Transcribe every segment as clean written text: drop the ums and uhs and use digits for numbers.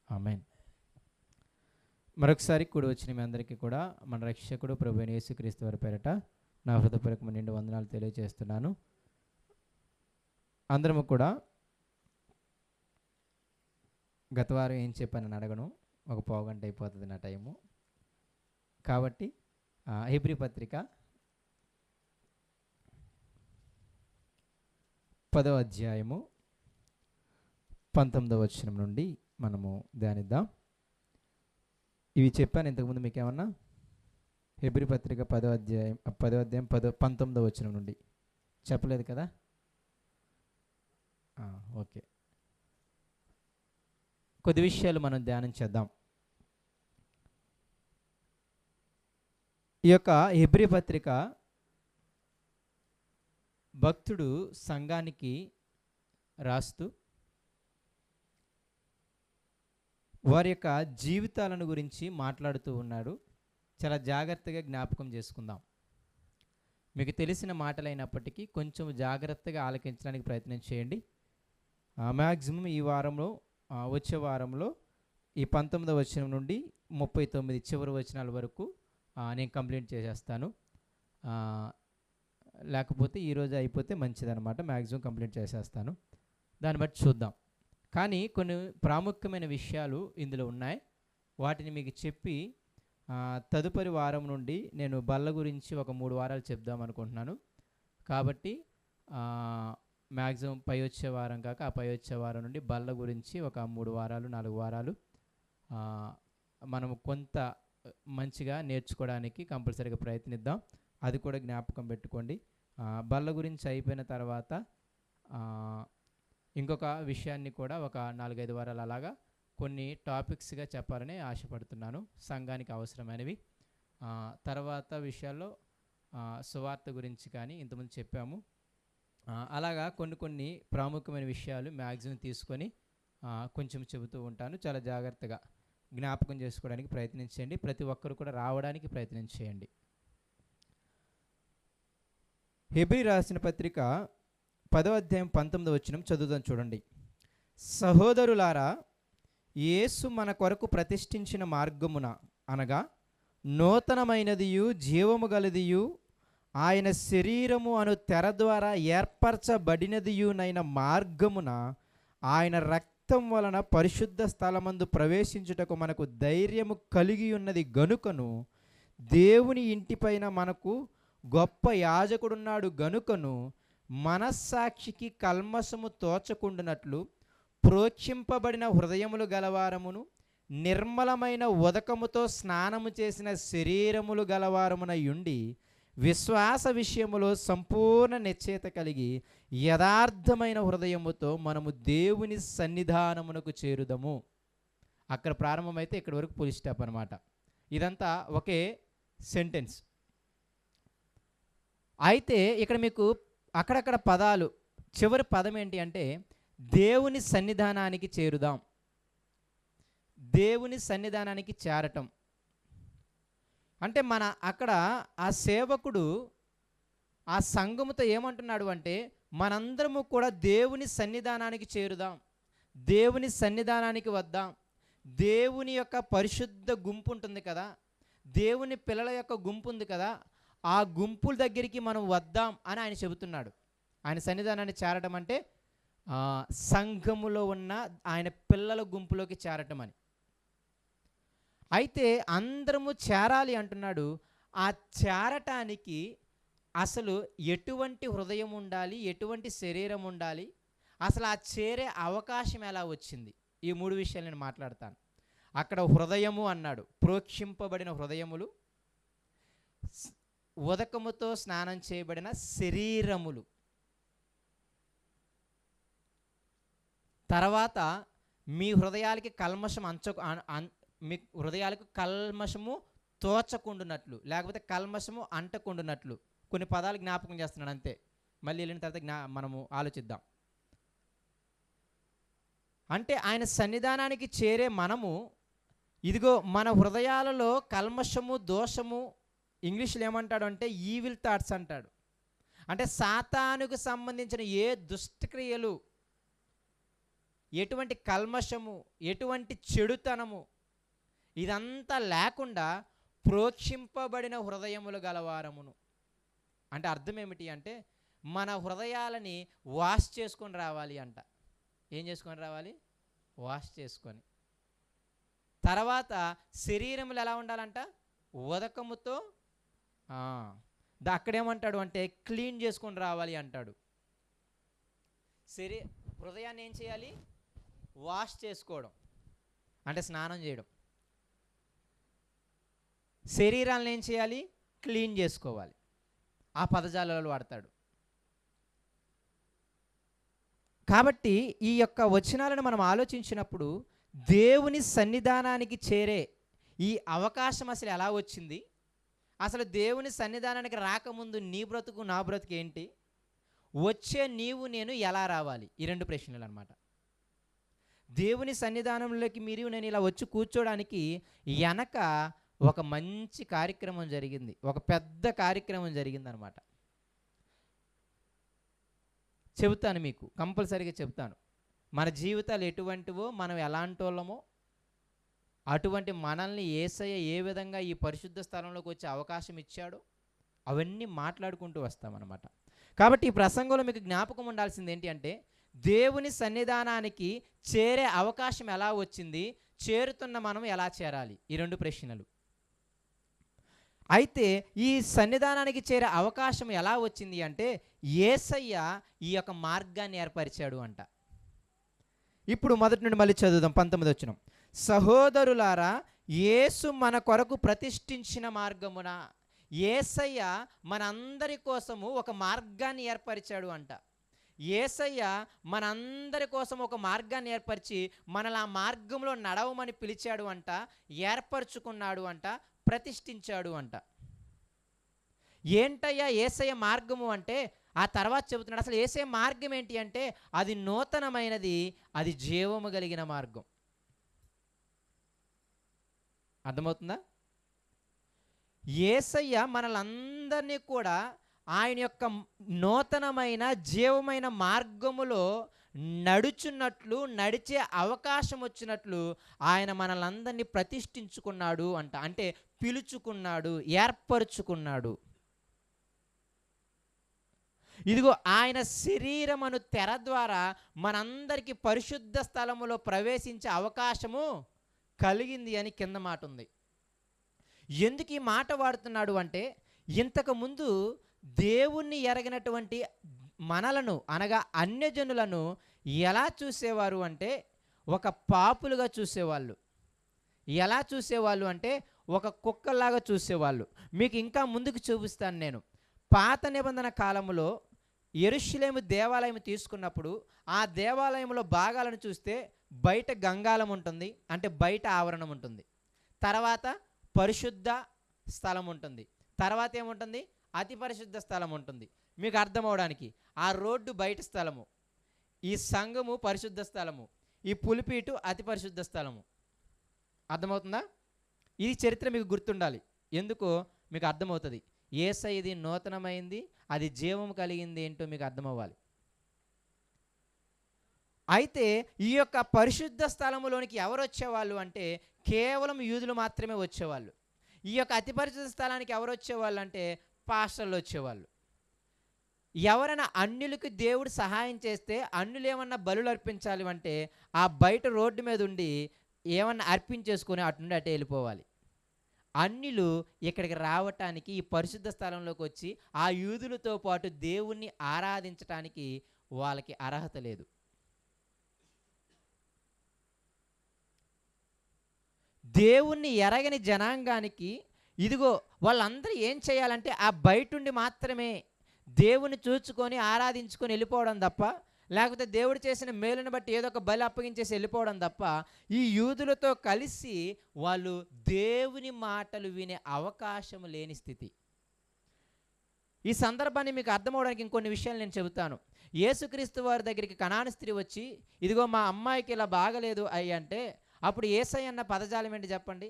ఆమేన్. మరొకసారి కూడి వచ్చిన మీ అందరికీ కూడా మన రక్షకుడు ప్రభు అయిన యేసుక్రీస్తు వారి పేరట నా హృదయపూర్వకమైన నిండు వందనాలు తెలియజేస్తున్నాను. అందరము కూడా గత వారం ఏం చెప్పానని అడగను, ఒక పావుగంట అయిపోతుంది నా టైము. కాబట్టి హెబ్రీ పత్రిక 10వ అధ్యాయము 19వ వచనం నుండి మనము ధ్యానిద్దాం. ఇవి చెప్పాను ఇంతకుముందు మీకు ఏమన్నా? హెబ్రీ పత్రిక 10వ అధ్యాయం 19వ వచనం నుండి చెప్పలేదు కదా? ఓకే, కొద్ది విషయాలు మనం ధ్యానం చేద్దాం. ఈ యొక్క హెబ్రీ పత్రిక భక్తుడు సంఘానికి రాస్తూ వారి యొక్క జీవితాలను గురించి మాట్లాడుతూ ఉన్నాడు. చాలా జాగ్రత్తగా జ్ఞాపకం చేసుకుందాం. మీకు తెలిసిన మాటలైనప్పటికీ కొంచెం జాగ్రత్తగా ఆలకించడానికి ప్రయత్నం చేయండి. మ్యాక్సిమం ఈ వారంలో వచ్చే వారంలో ఈ 19వ వచనం నుండి 39 చివరి వచనాల వరకు నేను కంప్లీట్ చేసేస్తాను. లేకపోతే ఈరోజు అయిపోతే మంచిదన్నమాట. మ్యాక్సిమం కంప్లీట్ చేసేస్తాను. దాన్ని బట్టి చూద్దాం. కానీ కొన్ని ప్రాముఖ్యమైన విషయాలు ఇందులో ఉన్నాయి. వాటిని మీకు చెప్పి తదుపరి వారం నుండి నేను బల్ల గురించి ఒక 3 వారాలు చెప్దాం అనుకుంటున్నాను. కాబట్టి మ్యాక్సిమం పై వచ్చే వారం కాక ఆ పై వచ్చే వారం నుండి బల్ల గురించి ఒక 3 వారాలు 4 వారాలు మనము కొంత మంచిగా నేర్చుకోవడానికి కంపల్సరీగా ప్రయత్నిద్దాం. అది కూడా జ్ఞాపకం పెట్టుకోండి. బల్ల గురించి అయిపోయిన తర్వాత ఇంకొక విషయాన్ని కూడా ఒక 4-5 వారాలు అలాగా కొన్ని టాపిక్స్గా చెప్పాలని ఆశపడుతున్నాను, సంఘానికి అవసరమైనవి. తర్వాత విషయాల్లో సువార్త గురించి కానీ ఇంతకుముందు చెప్పాము. అలాగా కొన్ని ప్రాముఖ్యమైన విషయాలు మ్యాక్సిమం తీసుకొని కొంచెం చెబుతూ ఉంటాను. చాలా జాగ్రత్తగా జ్ఞాపకం చేసుకోవడానికి ప్రయత్నించండి. ప్రతి ఒక్కరు కూడా రావడానికి ప్రయత్నం చేయండి. హెబ్రీ రాసిన పత్రిక 10వ అధ్యాయం 19వ వచనం చదువుదాం, చూడండి. సహోదరులారా, యేసు మన కొరకు ప్రతిష్ఠించిన మార్గమున అనగా నూతనమైనదియు జీవము గలదియు ఆయన శరీరము అను తెర ద్వారా ఏర్పరచబడినదియునైన మార్గమున ఆయన రక్తం వలన పరిశుద్ధ స్థలమందు ప్రవేశించుటకు మనకు ధైర్యము కలిగి ఉన్నది గనుకను, దేవుని ఇంటిపైన మనకు గొప్ప యాజకుడున్నాడు గనుకను, మనస్సాక్షికి కల్మషము తోచకుండునట్లు ప్రోక్షింపబడిన హృదయములు గలవారమును నిర్మలమైన ఉదకముతో స్నానము చేసిన శరీరములు గలవారమున యుండి విశ్వాస విషయములో సంపూర్ణ నిశ్చయత కలిగి యథార్థమైన హృదయముతో మనము దేవుని సన్నిధానమునకు చేరుదము. అక్కడ ప్రారంభమైతే ఇక్కడి వరకు ఫుల్ స్టాప్ అనమాట. ఇదంతా ఒకే సెంటెన్స్. అయితే ఇక్కడ మీకు అక్కడక్కడ పదాలు, చివరి పదం ఏంటి అంటే దేవుని సన్నిధానానికి చేరుదాం, దేవుని సన్నిధానానికి చేరటం. అంటే మన అక్కడ ఆ సేవకుడు ఆ సంఘముతో ఏమంటున్నాడు అంటే మనందరము కూడా దేవుని సన్నిధానానికి చేరుదాం, దేవుని సన్నిధానానికి వద్దాం. దేవుని యొక్క పరిశుద్ధ గుంపు ఉంటుంది కదా, దేవుని పిల్లల యొక్క గుంపు ఉంది కదా, ఆ గుంపుల దగ్గరికి మనం వద్దాం అని ఆయన చెబుతున్నాడు. ఆయన సన్నిధానాన్ని చేరటం అంటే సంఘములో ఉన్న ఆయన పిల్లల గుంపులోకి చేరటం అని. అయితే అందరము చేరాలి అంటున్నాడు. ఆ చేరటానికి అసలు ఎటువంటి హృదయం ఉండాలి, ఎటువంటి శరీరం ఉండాలి, అసలు ఆ చేరే అవకాశం ఎలా వచ్చింది? ఈ 3 విషయాలు నేను మాట్లాడతాను. అక్కడ హృదయము అన్నాడు, ప్రోక్షింపబడిన హృదయములు, ఉదకముతో స్నానం చేయబడిన శరీరములు, తర్వాత మీ హృదయాలకి కల్మషం మీ హృదయాలకు కల్మషము తోచకుండునట్లు, లేకపోతే కల్మషము అంటకుండునట్లు. కొన్ని పదాలు జ్ఞాపకం చేస్తున్నాను అంతే, మళ్ళీ వెళ్ళిన తర్వాత మనము ఆలోచిద్దాం. అంటే ఆయన సన్నిధానానికి చేరే మనము ఇదిగో మన హృదయాలలో కల్మషము, దోషము, ఇంగ్లీష్లో ఏమంటాడు అంటే ఈవిల్ థాట్స్ అంటాడు. అంటే సాతానుకు సంబంధించిన ఏ దుష్టక్రియలు ఎటువంటి కల్మషము, ఎటువంటి చెడుతనము ఇదంతా లేకుండా ప్రోక్షింపబడిన హృదయములు గలవారమును. అంటే అర్థం ఏమిటి అంటే మన హృదయాలని వాష్ చేసుకొని రావాలి అంట. ఏం చేసుకొని రావాలి? వాష్ చేసుకొని. తర్వాత శరీరములు ఎలా ఉండాలంట? ఉదకముతో అక్కడేమంటాడు అంటే క్లీన్ చేసుకొని రావాలి అంటాడు. హృదయాన్ని ఏం చేయాలి? వాష్ చేసుకోవడం అంటే స్నానం చేయడం. శరీరాలను ఏం చేయాలి? క్లీన్ చేసుకోవాలి. ఆ పదజాలాలు వాడతాడు. కాబట్టి ఈ యొక్క వచనాలను మనం ఆలోచించినప్పుడు దేవుని సన్నిధానానికి చేరే ఈ అవకాశం అసలు ఎలా వచ్చింది? అసలు దేవుని సన్నిధానానికి రాకముందు నీ బ్రతుకు నా బ్రతుకు ఏంటి? వచ్చే నీవు నేను ఎలా రావాలి? ఈ రెండు ప్రశ్నలు అన్నమాట. దేవుని సన్నిధానంలోకి మీరు నేను ఇలా వచ్చి కూర్చోడానికి వెనక ఒక మంచి కార్యక్రమం జరిగింది, ఒక పెద్ద కార్యక్రమం జరిగిందనమాట. చెబుతాను మీకు, కంపల్సరీగా చెబుతాను. మన జీవితాలు ఎటువంటివో, మనం ఎలాంటి వాళ్ళమో, అటువంటి మనల్ని యేసయ్య ఏ విధంగా ఈ పరిశుద్ధ స్థలంలోకి వచ్చే అవకాశం ఇచ్చాడో అవన్నీ మాట్లాడుకుంటూ వస్తామన్నమాట. కాబట్టి ఈ ప్రసంగంలో మీకు జ్ఞాపకం ఉండాల్సింది ఏంటి అంటే దేవుని సన్నిధానానికి చేరే అవకాశం ఎలా వచ్చింది, చేరుతున్న మనం ఎలా చేరాలి? ఈ రెండు ప్రశ్నలు. అయితే ఈ సన్నిధానానికి చేరే అవకాశం ఎలా వచ్చింది అంటే యేసయ్య ఈ యొక్క మార్గాన్ని ఏర్పరిచాడు అంట. ఇప్పుడు మొదటి నుండి మళ్ళీ చదువుదాం. 19 వచనం. సహోదరులారా, యేసు మన కొరకు ప్రతిష్ఠించిన మార్గమున. యేసయ్య మనందరి కోసము ఒక మార్గాన్ని ఏర్పరిచాడు అంట. యేసయ్య మనందరి కోసం ఒక మార్గాన్ని ఏర్పరిచి మనల్ని ఆ మార్గంలో నడవమని పిలిచాడు అంట, ఏర్పరచుకున్నాడు అంట, ప్రతిష్ఠించాడు అంట. ఏంటయ్యా యేసయ్య మార్గము అంటే ఆ తర్వాత చెబుతున్నాడు. అసలు యేసయ్య మార్గం ఏంటి అంటే అది నూతనమైనది, అది జీవము కలిగిన మార్గం. అర్థమవుతుందా? యేసయ్య మనలందరినీ కూడా ఆయన యొక్క నూతనమైన జీవమైన మార్గములో నడుచున్నట్లు, నడిచే అవకాశం వచ్చినట్లు ఆయన మనలందరినీ ప్రతిష్ఠించుకున్నాడు అంట. అంటే పిలుచుకున్నాడు, ఏర్పరచుకున్నాడు. ఇదిగో ఆయన శరీరమును తెర ద్వారా మనందరికీ పరిశుద్ధ స్థలములో ప్రవేశించే అవకాశము కలిగింది అని కింద మాట ఉంది. ఎందుకు ఈ మాట వాడుతున్నాడు అంటే ఇంతకుముందు దేవుణ్ణి ఎరగినటువంటి మనలను అనగా అన్యజనులను ఎలా చూసేవారు అంటే ఒక పాపులుగా చూసేవాళ్ళు. ఎలా చూసేవాళ్ళు అంటే ఒక కుక్కలాగా చూసేవాళ్ళు. మీకు ఇంకా ముందుకు చూపిస్తాను నేను. పాత నిబంధన కాలంలో యెరూషలేము దేవాలయం తీసుకున్నప్పుడు ఆ దేవాలయంలో భాగాలను చూస్తే బయట గంగాళం ఉంటుంది, అంటే బయట ఆవరణం ఉంటుంది. తర్వాత పరిశుద్ధ స్థలం ఉంటుంది. తర్వాత ఏముంటుంది? అతి పరిశుద్ధ స్థలం ఉంటుంది. మీకు అర్థం అవడానికి ఆ రోడ్డు బయట స్థలము, ఈ సంఘము పరిశుద్ధ స్థలము, ఈ పులిపీటు అతి పరిశుద్ధ స్థలము. అర్థమవుతుందా? ఇది చరిత్ర మీకు గుర్తుండాలి. ఎందుకో మీకు అర్థమవుతుంది. యేసయ్యది నూతనమైంది, అది జీవం కలిగింది ఏంటో మీకు అర్థమవ్వాలి. అయితే ఈ యొక్క పరిశుద్ధ స్థలములోనికి ఎవరు వచ్చేవాళ్ళు అంటే కేవలం యూదులు మాత్రమే వచ్చేవాళ్ళు. ఈ యొక్క అతి పరిశుద్ధ స్థలానికి ఎవరు వచ్చేవాళ్ళు అంటే పాస్టర్లు వచ్చేవాళ్ళు. ఎవరైనా అన్యులకు దేవుడు సహాయం చేస్తే అన్యులు ఏమన్నా బలులు అర్పించాలి అంటే ఆ బయట రోడ్డు మీద ఉండి ఏమన్నా అర్పించేసుకొని అటు నుండి అటే వెళ్ళిపోవాలి. అన్యులు ఇక్కడికి రావటానికి, ఈ పరిశుద్ధ స్థలంలోకి వచ్చి ఆ యూదులతో పాటు దేవుణ్ణి ఆరాధించటానికి వాళ్ళకి అర్హత లేదు. దేవుణ్ణి ఎరగని జనాంగానికి ఇదిగో వాళ్ళందరూ ఏం చేయాలంటే ఆ బయటుండి మాత్రమే దేవుని చూచుకొని ఆరాధించుకొని వెళ్ళిపోవడం తప్ప, లేకపోతే దేవుడు చేసిన మేలుని బట్టి ఏదో ఒక బలి అప్పగించేసి వెళ్ళిపోవడం తప్ప ఈ యూదులతో కలిసి వాళ్ళు దేవుని మాటలు వినే అవకాశం లేని స్థితి. ఈ సందర్భాన్ని మీకు అర్థమవడానికి ఇంకొన్ని విషయాలు నేను చెబుతాను. యేసుక్రీస్తు వారి దగ్గరికి కనాను స్త్రీ వచ్చి ఇదిగో మా అమ్మాయికి ఇలా బాగలేదు అయ్యి అంటే అప్పుడు యేసయ్య అన్న పదజాలం ఏంటి చెప్పండి?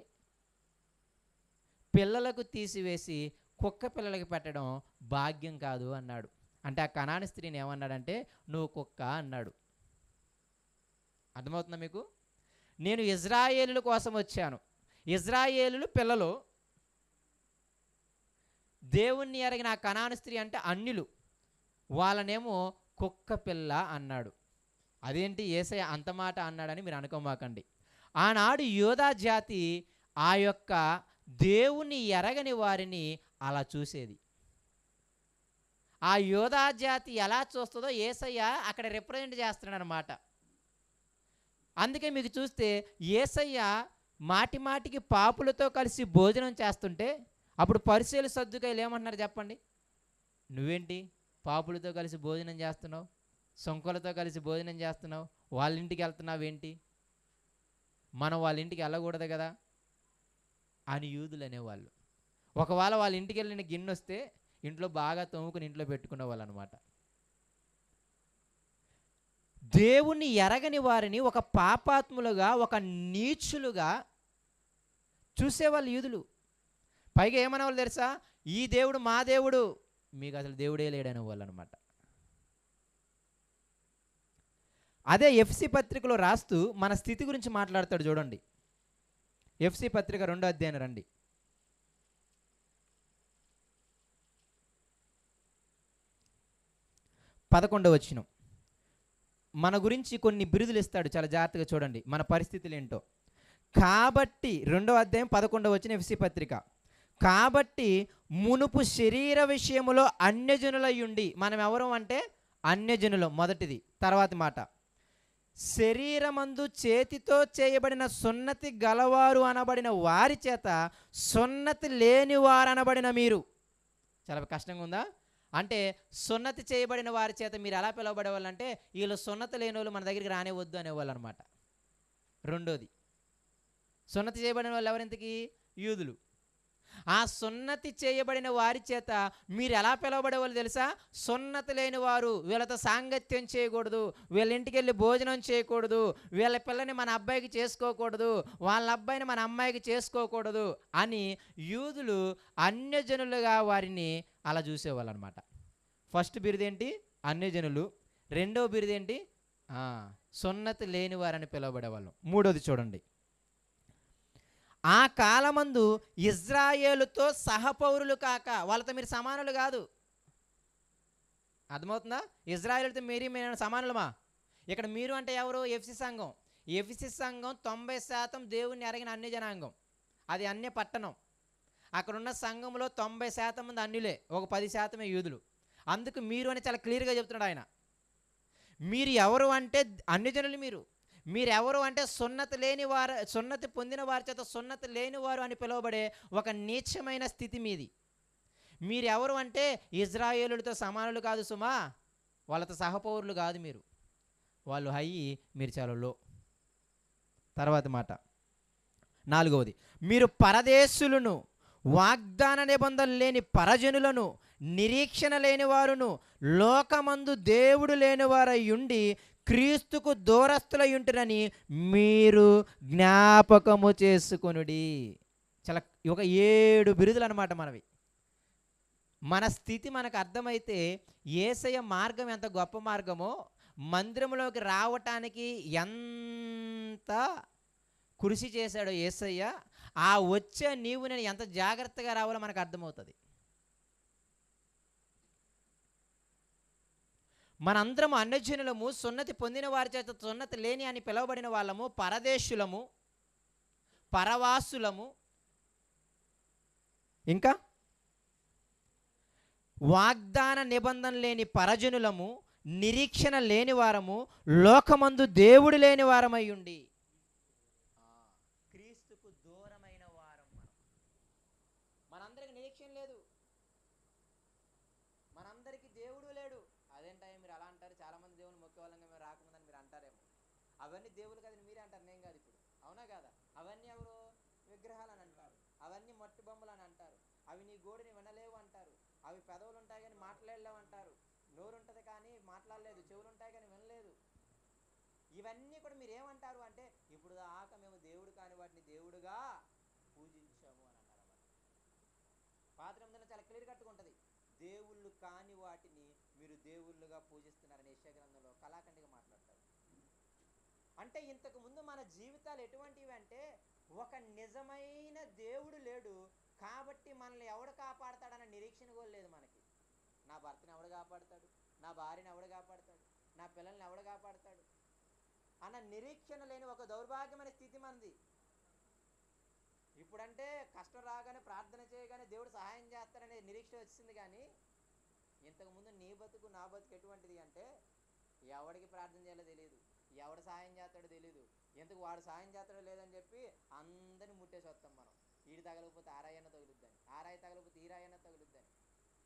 పిల్లలకు తీసివేసి కుక్క పిల్లలకి పెట్టడం భాగ్యం కాదు అన్నాడు. అంటే ఆ కనాను స్త్రీని ఏమన్నాడంటే నువ్వు కుక్క అన్నాడు. అర్థమవుతుందా మీకు? నేను ఇజ్రాయేలుల కోసం వచ్చాను. ఇజ్రాయేలులు పిల్లలు, దేవుణ్ణి ఎరిగిన ఆ కనాను స్త్రీ అంటే అన్యులు, వాళ్ళనేమో కుక్క పిల్ల అన్నాడు. అదేంటి యేసయ్య అంత మాట అన్నాడని మీరు అనుకోమాకండి. ఆనాడు యోధా జాతి ఆ యొక్క దేవుని ఎరగని వారిని అలా చూసేది. ఆ యోధా జాతి ఎలా చూస్తుందో యేసయ్య అక్కడ రిప్రజెంట్ చేస్తున్నాడు అనమాట. అందుకే మీకు చూస్తే యేసయ్య మాటి మాటికి పాపులతో కలిసి భోజనం చేస్తుంటే అప్పుడు పరిసయ్యులు సద్దుకాయలు ఏమంటున్నారు చెప్పండి? నువ్వేంటి పాపులతో కలిసి భోజనం చేస్తున్నావు, సొంకులతో కలిసి భోజనం చేస్తున్నావు, వాళ్ళ ఇంటికి వెళ్తున్నావు ఏంటి, మనం వాళ్ళ ఇంటికి వెళ్ళకూడదు కదా అని యూదులు అనేవాళ్ళు. ఒకవేళ వాళ్ళ ఇంటికి వెళ్ళిన గిన్నె వస్తే ఇంట్లో బాగా తోముకుని ఇంట్లో పెట్టుకునే వాళ్ళు అనమాట. దేవుణ్ణి ఎరగని వారిని ఒక పాపాత్ములుగా, ఒక నీచులుగా చూసేవాళ్ళు యూదులు. పైగా ఏమనేవాళ్ళు తెలుసా? ఈ దేవుడు మా దేవుడు, మీకు అసలు దేవుడే లేడనే వాళ్ళు అనమాట. అదే ఎఫ్సి పత్రికలో రాస్తూ మన స్థితి గురించి మాట్లాడతాడు చూడండి. ఎఫ్సి పత్రిక 2వ అధ్యాయం రండి. 11వ వచనం. మన గురించి కొన్ని బిరుదులు ఇస్తాడు, చాలా జాగ్రత్తగా చూడండి మన పరిస్థితులు ఏంటో. కాబట్టి 2వ అధ్యాయం 11వ వచనం ఎఫ్సి పత్రిక. కాబట్టి మునుపు శరీర విషయములో అన్యజనులయ్యుండి, మనం ఎవరు అంటే అన్యజనులు మొదటిది. తర్వాతి మాట, శరీరమందు చేతితో చేయబడిన సున్నతి గలవారు అనబడిన వారి చేత సున్నతి లేని వారు అనబడిన మీరు. చాలా కష్టంగా ఉందా? అంటే సున్నతి చేయబడిన వారి చేత మీరు ఎలా పిలువబడేవాళ్ళు అంటే వీళ్ళు సున్నతి లేని వాళ్ళు మన దగ్గరికి రానివద్దు అనేవాళ్ళు అనమాట. రెండోది, సున్నతి చేయబడిన వాళ్ళు ఎవరింతకి? యూదులు. ఆ సున్నతి చేయబడిన వారి చేత మీరు ఎలా పిలువబడేవాళ్ళు తెలుసా? సున్నతి లేని వారు, వీళ్ళతో సాంగత్యం చేయకూడదు, వీళ్ళ ఇంటికి వెళ్ళి భోజనం చేయకూడదు, వీళ్ళ పిల్లని మన అబ్బాయికి చేసుకోకూడదు, వాళ్ళ అబ్బాయిని మన అమ్మాయికి చేసుకోకూడదు అని యూదులు అన్యజనులుగా వారిని అలా చూసేవాళ్ళు అనమాట. ఫస్ట్ బిరుదేంటి? అన్యజనులు. రెండవ బిరుదేంటి? సున్నతి లేని వారని పిలువబడేవాళ్ళు. మూడోది చూడండి, ఆ కాలమందు ఇజ్రాయేలుతో సహపౌరులు కాక, వాళ్ళతో మీరు సమానులు కాదు. అర్థమవుతుందా? ఇజ్రాయేలుతో మేము సమానులమా? ఇక్కడ మీరు అంటే ఎవరు? ఎఫ్సి సంఘం. ఎఫ్సి సంఘం 90% దేవుణ్ణి ఎరగిన అన్య జనాంగం. అది అన్య పట్టణం. అక్కడున్న సంఘంలో 90% మంది అన్యులే, ఒక 10% యూదులు. అందుకు మీరు అని చాలా క్లియర్గా చెప్తున్నాడు ఆయన. మీరు ఎవరు అంటే అన్యజనులు. మీరెవరు అంటే సున్నతి లేని వారు, సున్నతి పొందిన వారి చేత సున్నతి లేని వారు అని పిలువబడే ఒక నీచమైన స్థితి మీది. మీరెవరు అంటే ఇజ్రాయేలులతో సమానులు కాదు సుమా, వాళ్ళతో సహపౌరులు కాదు మీరు. వాళ్ళు హై, మీరు చాలా లో. తర్వాత మాట, 4వది, మీరు పరదేశులను, వాగ్దాన నిబంధన లేని పరజనులను, నిరీక్షణ లేని వారును, లోకమందు దేవుడు లేనివారై ఉండి క్రీస్తుకు దూరస్తులై ఉంటురని మీరు జ్ఞాపకము చేసుకొనుడి. చాలా ఒక 7 బిరుదులు అనమాట మనవి. మన స్థితి మనకు అర్థమైతే యేసయ్య మార్గం ఎంత గొప్ప మార్గమో, మందిరంలోకి రావటానికి ఎంత కృషి చేశాడో యేసయ్య, ఆ వచ్చే నీవు నేను ఎంత జాగ్రత్తగా రావాలో మనకు అర్థమవుతుంది. మనందరము అన్యజనులము, సున్నతి పొందిన వారి చేత సున్నతి లేని అని పిలువబడిన వాళ్ళము, పరదేశులము, పరవాసులము, ఇంకా వాగ్దాన నిబంధన లేని పరజనులము, నిరీక్షణ లేని వారము, లోకమందు దేవుడు లేని వారమై ఉండి క్రీస్తుకు దూరమైన వారం. మనందరికి నిరీక్షణ లేదు, మనందరికి దేవుడు లేడు. అదేంటో మీరు అలా అంటారు, చాలామంది దేవుని మొక్కే వాళ్ళంగా మేము రాకముందని మీరు అంటారేమో. అవన్నీ దేవుళ్ళు కదని మీరే అంటారు, నేను కాదు. ఇప్పుడు అవునా కాదా? అవన్నీ ఎవరు? విగ్రహాలు అని అంటారు, అవన్నీ మట్టి బొమ్మలు అని అంటారు, అవి నీ గోడిని వినలేవు అంటారు, అవి పెదవులు ఉంటాయి కానీ మాట్లాడలేవు అంటారు, నోరు ఉంటుంది కానీ మాట్లాడలేదు, చెవులు ఉంటాయి కానీ వినలేదు. ఇవన్నీ కూడా మీరు ఏమంటారు అంటే ఇప్పుడు దాకా మేము దేవుడు కాని వాటిని దేవుడుగా పూజించాము అని అన్నారు. పాత నిబంధనలో చాలా క్లియర్ కట్టుకుంటుంది, దేవుళ్ళు కాని వాటిని మీరు దేవుళ్ళుగా పూజిస్తున్నారని యెషయా గ్రంథంలో కళాఖండిగా మాట్లాడతారు. అంటే ఇంతకు ముందు మన జీవితాలు ఎటువంటివి అంటే, ఒక నిజమైన దేవుడు లేడు కాబట్టి మనల్ని ఎవడు కాపాడతాడన్న నిరీక్షణ కూడా లేదు మనకి. నా భర్తను ఎవడు కాపాడతాడు, నా భార్యను ఎవడు కాపాడతాడు, నా పిల్లల్ని ఎవడు కాపాడతాడు అన్న నిరీక్షణ లేని ఒక దౌర్భాగ్యమైన స్థితి మనది. ఇప్పుడంటే కష్టం రాగానే ప్రార్థన చేయగానే దేవుడు సహాయం చేస్తాడనే నిరీక్షణ వచ్చింది. కానీ ఇంతకుముందు నీ బతుకు నా బతుకు ఎటువంటిది అంటే, ఎవడికి ప్రార్థన చేయాలో తెలియదు, ఎవడు సహాయం చేస్తాడో తెలియదు, ఎందుకు వాడు సహాయం చేస్తాడో లేదని చెప్పి అందరిని ముట్టేసి వస్తాం మనం. ఈడు తగలకపోతే ఆరాయన్న తగులుద్దని, ఆరాయి తగలకపోతే ఈరాయన్న తగులుద్దని.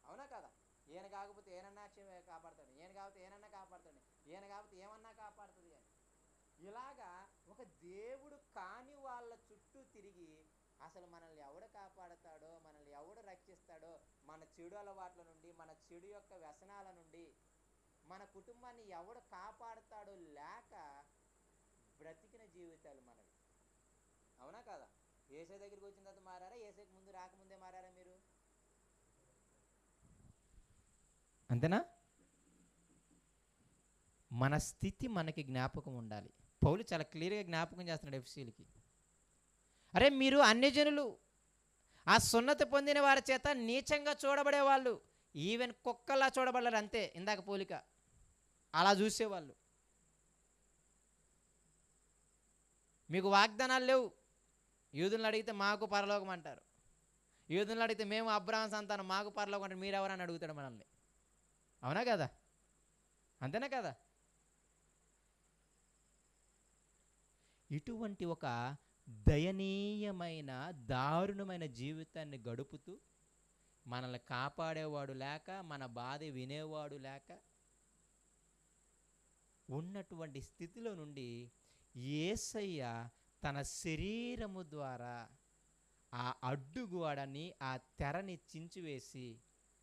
అవునా కదా? ఈయన కాకపోతే ఏనన్నా కాపాడుతాడు, ఈయన కాకపోతే ఏనన్నా కాపాడుతాడు, ఈయన కాకపోతే ఏమన్నా కాపాడుతుంది అని. ఇలాగా ఒక దేవుడు కాని వాళ్ళ చుట్టూ తిరిగి అసలు మనల్ని ఎవడు కాపాడుతాడో, మనల్ని ఎవడు రక్షిస్తాడో, మన చెడు అలవాట్ల నుండి, మన చెడు యొక్క వ్యసనాల నుండి మన కుటుంబాన్ని ఎవడు కాపాడుతాడో లేక బ్రతికిన జీవితాలు మనవి. అవునా కదా? ఏసై దగ్గరికి వచ్చిన తర్వాత మారారా, ఏసైకి ముందు రాకముందే మారారా మీరు? అంతేనా? మన స్థితి మనకి జ్ఞాపకం ఉండాలి. పౌలు చాలా క్లియర్గా జ్ఞాపకం చేస్తున్నాడు ఎఫ్సీలకి. అరే మీరు అన్యజనులు, ఆ సున్నతి పొందిన వారి చేత నీచంగా చూడబడేవాళ్ళు, ఈవెన్ కుక్కలా చూడబడలేరు అంతే. ఇందాక పోలిక అలా చూసేవాళ్ళు. మీకు వాగ్దానాలు లేవు. యూదులను అడిగితే మాకు పరలోకం అంటారు, యూదులను అడిగితే మేము అబ్రహాం సంతానం మాకు పరలోకం అంటారు, మీరెవరని అడుగుతాడు మనల్ని. అవునా కదా? అంతేనా కదా? ఇటువంటి ఒక దయనీయమైన దారుణమైన జీవితాన్ని గడుపుతూ మనల్ని కాపాడేవాడు లేక, మన బాధ వినేవాడు లేక ఉన్నటువంటి స్థితిలో నుండి యేసయ్య తన శరీరము ద్వారా ఆ అడ్డుగోడని, ఆ తెరని చించివేసి,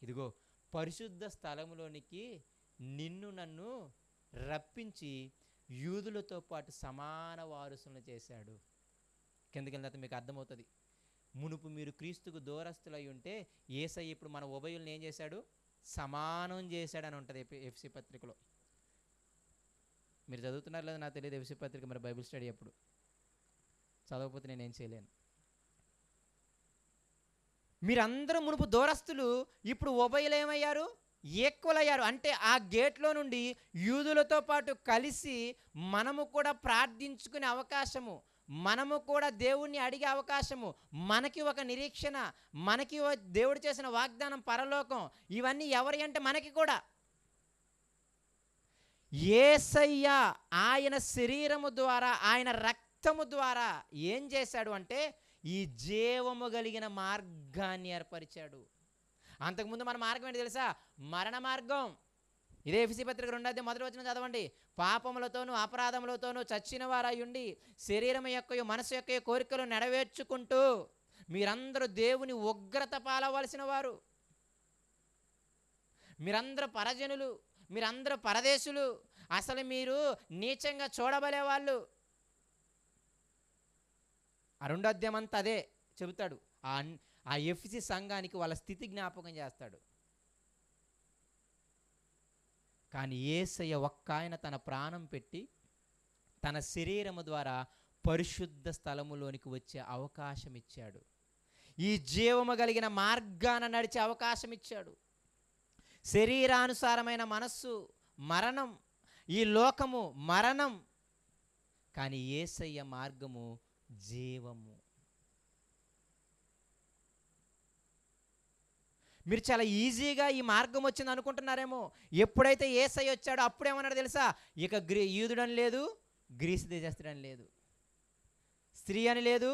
ఇదిగో పరిశుద్ధ స్థలములోనికి నిన్ను నన్ను రప్పించి యూదులతో పాటు సమాన వారసులను చేశాడు. కిందకి వెళ్ళిన తర్వాత మీకు అర్థమవుతుంది. మునుపు మీరు క్రీస్తుకు దూరస్తులై ఉంటే యేసయ్య ఇప్పుడు మన ఉభయుల్ని ఏం చేశాడు? సమానం చేశాడని ఉంటుంది ఎఫ్సీ పత్రికలో. మీరు చదువుతున్నారు లేదా నాకు తెలియదు ఎఫ్సీ పత్రిక, మరి బైబిల్ స్టడీ అప్పుడు చదవకపోతే నేనేం చేయలేను. మీరందరూ మునుపు దూరస్తులు, ఇప్పుడు ఉభయులు ఏమయ్యారు? ఈక్వల్ అయ్యారు. అంటే ఆ గేట్లో నుండి యూదులతో పాటు కలిసి మనము కూడా ప్రార్థించుకునే అవకాశము, మనము కూడా దేవుణ్ణి అడిగే అవకాశము, మనకి ఒక నిరీక్షణ, మనకి దేవుడు చేసిన వాగ్దానం పరలోకం, ఇవన్నీ ఎవరి అంటే మనకి కూడా. యేసయ్య ఆయన శరీరము ద్వారా, ఆయన రక్తము ద్వారా ఏం చేశాడు అంటే ఈ జీవము కలిగిన మార్గాన్ని ఏర్పరిచాడు. అంతకుముందు మన మార్గం ఏంటి తెలుసా? మరణ మార్గం. ఇదే ఎఫెసీ పత్రిక 2:1 చదవండి. పాపములతోనూ అపరాధములతోనూ చచ్చిన వారయ్యుండి శరీరం యొక్క మనసు యొక్క కోరికలు నెరవేర్చుకుంటూ మీరందరూ దేవుని ఉగ్రత పాలవలసిన వారు, మీరందరూ పరజనులు, మీరందరూ పరదేశులు, అసలు మీరు నీచంగా చూడబలే వాళ్ళు. ఆ 2వ అధ్యాయం అంతా అదే చెబుతాడు. ఆ ఎఫెసీ సంఘానికి వాళ్ళ స్థితి జ్ఞాపకం చేస్తాడు. కానీ యేసయ్య ఒక్క ఆయన తన ప్రాణం పెట్టి తన శరీరము ద్వారా పరిశుద్ధ స్థలములోనికి వచ్చే అవకాశం ఇచ్చాడు. ఈ జీవము కలిగిన మార్గాన నడిచే అవకాశం ఇచ్చాడు. శరీరానుసారమైన మనస్సు మరణం, ఈ లోకము మరణం, కానీ యేసయ్య మార్గము జీవము. మీరు చాలా ఈజీగా ఈ మార్గం వచ్చింది అనుకుంటున్నారేమో. ఎప్పుడైతే యేసయ్య వచ్చాడో అప్పుడేమన్నాడు తెలుసా? ఇక యూదుడని లేదు, గ్రీసు దేశస్తుడని లేదు, స్త్రీ అని లేదు,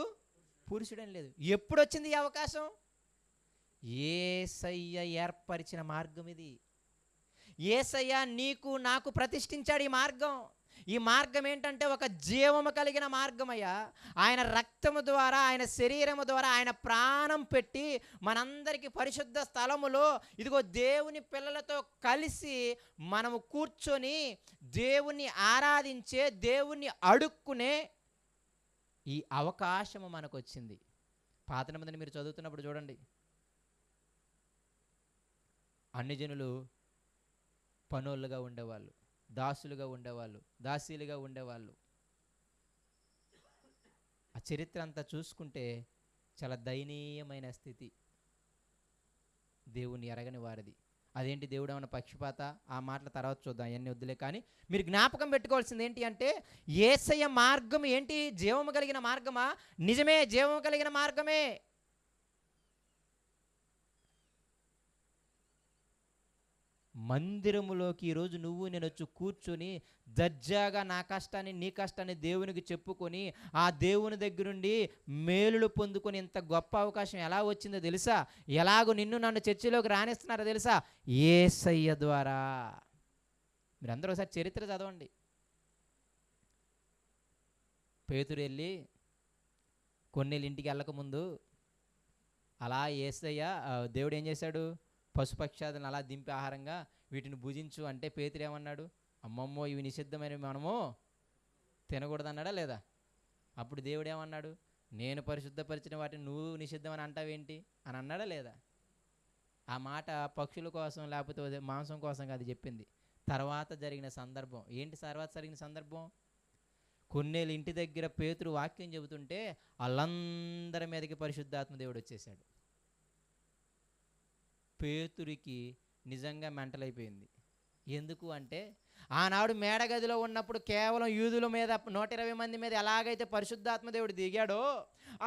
పురుషుడని లేదు. ఎప్పుడు వచ్చింది ఈ అవకాశం? యేసయ్య ఏర్పరిచిన మార్గం ఇది. యేసయ్య నీకు నాకు ప్రతిష్ఠించాడు ఈ మార్గం. ఈ మార్గం ఏంటంటే ఒక జీవము కలిగిన మార్గమయ్యా. ఆయన రక్తము ద్వారా, ఆయన శరీరము ద్వారా, ఆయన ప్రాణం పెట్టి మనందరికీ పరిశుద్ధ స్థలములో ఇదిగో దేవుని పిల్లలతో కలిసి మనము కూర్చొని దేవుణ్ణి ఆరాధించే, దేవుణ్ణి అడుక్కునే ఈ అవకాశము మనకు వచ్చింది. పాత నిబంధన మీరు చదువుతున్నప్పుడు చూడండి, అన్ని జనులు పనోళ్ళుగా ఉండేవాళ్ళు, దాసులుగా ఉండేవాళ్ళు, దాసీలుగా ఉండేవాళ్ళు. చరిత్ర అంతా చూసుకుంటే చాలా దయనీయమైన స్థితి దేవుని ఎరగని వారిది. అదేంటి దేవుడు ఏమన్నా పక్షపాత? ఆ మాటల తర్వాత చూద్దాం, అవన్నీ వద్దులే. కానీ మీరు జ్ఞాపకం పెట్టుకోవాల్సింది ఏంటి అంటే, యేసయ్య మార్గం ఏంటి? జీవము కలిగిన మార్గమా? నిజమే, జీవము కలిగిన మార్గమే. మందిరములోకి ఈరోజు నువ్వు నేను వచ్చి కూర్చొని దర్జాగా నా కష్టాన్ని నీ కష్టాన్ని దేవునికి చెప్పుకొని ఆ దేవుని దగ్గరుండి మేలులు పొందుకొని ఇంత గొప్ప అవకాశం ఎలా వచ్చిందో తెలుసా? ఎలాగో నిన్ను నన్ను చర్చిలోకి రాణిస్తున్నారో తెలుసా? యేసయ్య ద్వారా. మీరందరూ ఒకసారి చరిత్ర చదవండి. పేతురు వెళ్ళి కొన్నేళ్ళు ఇంటికి వెళ్ళకముందు అలా యేసయ్య దేవుడు ఏం చేశాడు? పశుపక్షాదులను అలా దింపి ఆహారంగా వీటిని భుజించు అంటే పేతురు ఏమన్నాడు? అమ్మమ్మో, ఇవి నిషిద్ధమైనవి, మనము తినకూడదు అన్నాడా లేదా? అప్పుడు దేవుడు ఏమన్నాడు? నేను పరిశుద్ధపరిచిన వాటిని నువ్వు నిషిద్ధమని అంటావేంటి అని అన్నాడా లేదా? ఆ మాట పక్షుల కోసం లేకపోతే మాంసం కోసం కాదు చెప్పింది, తర్వాత జరిగిన సందర్భం. ఏంటి తర్వాత జరిగిన సందర్భం? కొన్నేళ్ళు ఇంటి దగ్గర పేతురు వాక్యం చెబుతుంటే వాళ్ళందరి మీదకి పరిశుద్ధాత్మ దేవుడు వచ్చేసాడు. పేతురికి నిజంగా మెంటలైపోయింది. ఎందుకు అంటే, ఆనాడు మేడగదిలో ఉన్నప్పుడు కేవలం యూదుల మీద 120 మంది మీద ఎలాగైతే పరిశుద్ధాత్మ దేవుడు దిగాడో,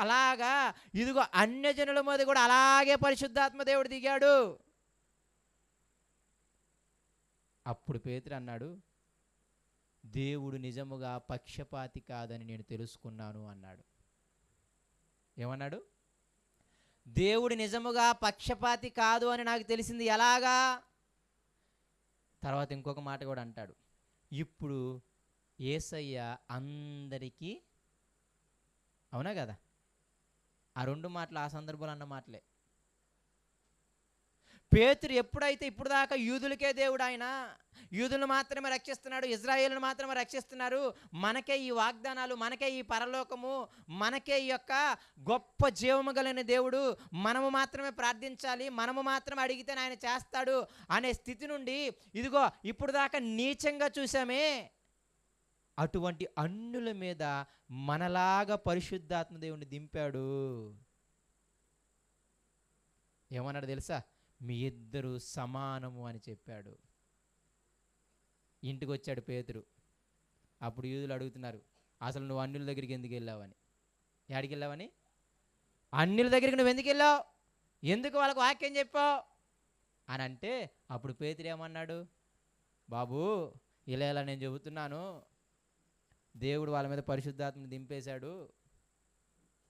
అలాగా ఇదిగో అన్యజనుల మీద కూడా అలాగే పరిశుద్ధాత్మ దేవుడు దిగాడు. అప్పుడు పేతురు అన్నాడు, దేవుడు నిజముగా పక్షపాతి కాదని నేను తెలుసుకున్నాను అన్నాడు. ఏమన్నాడు? దేవుడు నిజముగా పక్షపాతి కాదు అని నాకు తెలిసింది. ఎలాగా? తర్వాత ఇంకొక మాట కూడా అంటాడు, ఇప్పుడు యేసయ్య అందరికీ, అవునా కదా? ఆ రెండు మాటలు ఆ సందర్భంలో అన్న మాటలే. పేతురు ఎప్పుడైతే ఇప్పుడు దాకా యూదులకే దేవుడు, ఆయన యూదులను మాత్రమే రక్షిస్తున్నాడు, ఇజ్రాయేలును మాత్రమే రక్షిస్తున్నారు, మనకే ఈ వాగ్దానాలు, మనకే ఈ పరలోకము, మనకే ఈ యొక్క గొప్ప జీవము కలిగిన దేవుడు, మనము మాత్రమే ప్రార్థించాలి, మనము మాత్రమే అడిగితే ఆయన చేస్తాడు అనే స్థితి నుండి ఇదిగో ఇప్పుడు దాకా నీచంగా చూసామే, అటువంటి అన్యుల మీద మనలాగా పరిశుద్ధాత్మ దేవుని దింపాడు. ఏమన్నాడు తెలుసా? మీ ఇద్దరు సమానము అని చెప్పాడు. ఇంటికి వచ్చాడు పేతురు. అప్పుడు యూదులు అడుగుతున్నారు, అసలు నువ్వు అన్యుల దగ్గరికి ఎందుకు వెళ్ళావని. ఎక్కడికి వెళ్ళావని? అన్యుల దగ్గరికి నువ్వు ఎందుకు వెళ్ళావు? ఎందుకు వాళ్ళకు వాక్యం చెప్పావు అని అంటే, అప్పుడు పేతురు ఏమన్నాడు? బాబు, ఇలా నేను చెబుతున్నాను, దేవుడు వాళ్ళ మీద పరిశుద్ధాత్మని దింపేశాడు,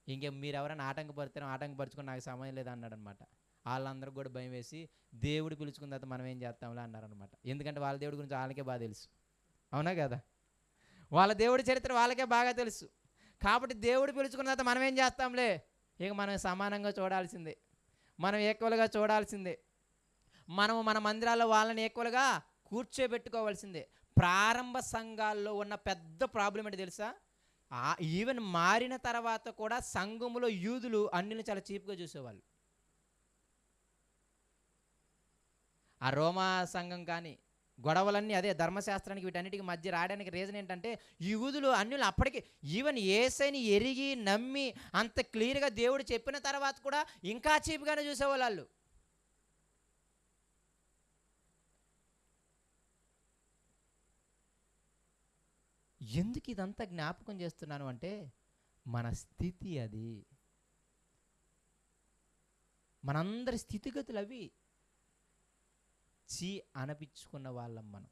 ఇంకే మీరెవరైనా ఆటంకపరుచుకొని నాకు సమయం లేదన్నాడు అనమాట. వాళ్ళందరికి కూడా భయం వేసి, దేవుడు పిలుచుకున్న తర్వాత మనం ఏం చేస్తాంలే అన్నారనమాట. ఎందుకంటే వాళ్ళ దేవుడి గురించి వాళ్ళకే బాగా తెలుసు, అవునా కదా? వాళ్ళ దేవుడి చరిత్ర వాళ్ళకే బాగా తెలుసు. కాబట్టి దేవుడు పిలుచుకున్న తర్వాత మనం ఏం చేస్తాంలే, ఇక మనం సమానంగా చూడాల్సిందే, మనం ఈక్వల్గా చూడాల్సిందే, మనము మన మందిరాల్లో వాళ్ళని ఈక్వల్గా కూర్చోబెట్టుకోవాల్సిందే. ప్రారంభ సంఘాల్లో ఉన్న పెద్ద ప్రాబ్లం ఏంటి తెలుసా? ఈవెన్ మారిన తర్వాత కూడా సంఘములో యూదులు అన్నిని చాలా చీప్గా చూసేవాళ్ళు. ఆ రోమా సంఘం కానీ గొడవలన్నీ అదే ధర్మశాస్త్రానికి వీటన్నిటికి మధ్య రావడానికి రీజన్ ఏంటంటే, యూదులు అన్యులు అప్పటికి ఈవెన్ యేసయ్యని ఎరిగి నమ్మి అంత క్లియర్గా దేవుడు చెప్పిన తర్వాత కూడా ఇంకా చీప్గానే చూసేవాళ్ళు. ఎందుకు ఇదంతా జ్ఞాపకం చేస్తున్నాను అంటే, మన స్థితి అది, మనందరి స్థితిగతులు అవి. చీ అనిపించుకున్న వాళ్ళం మనం.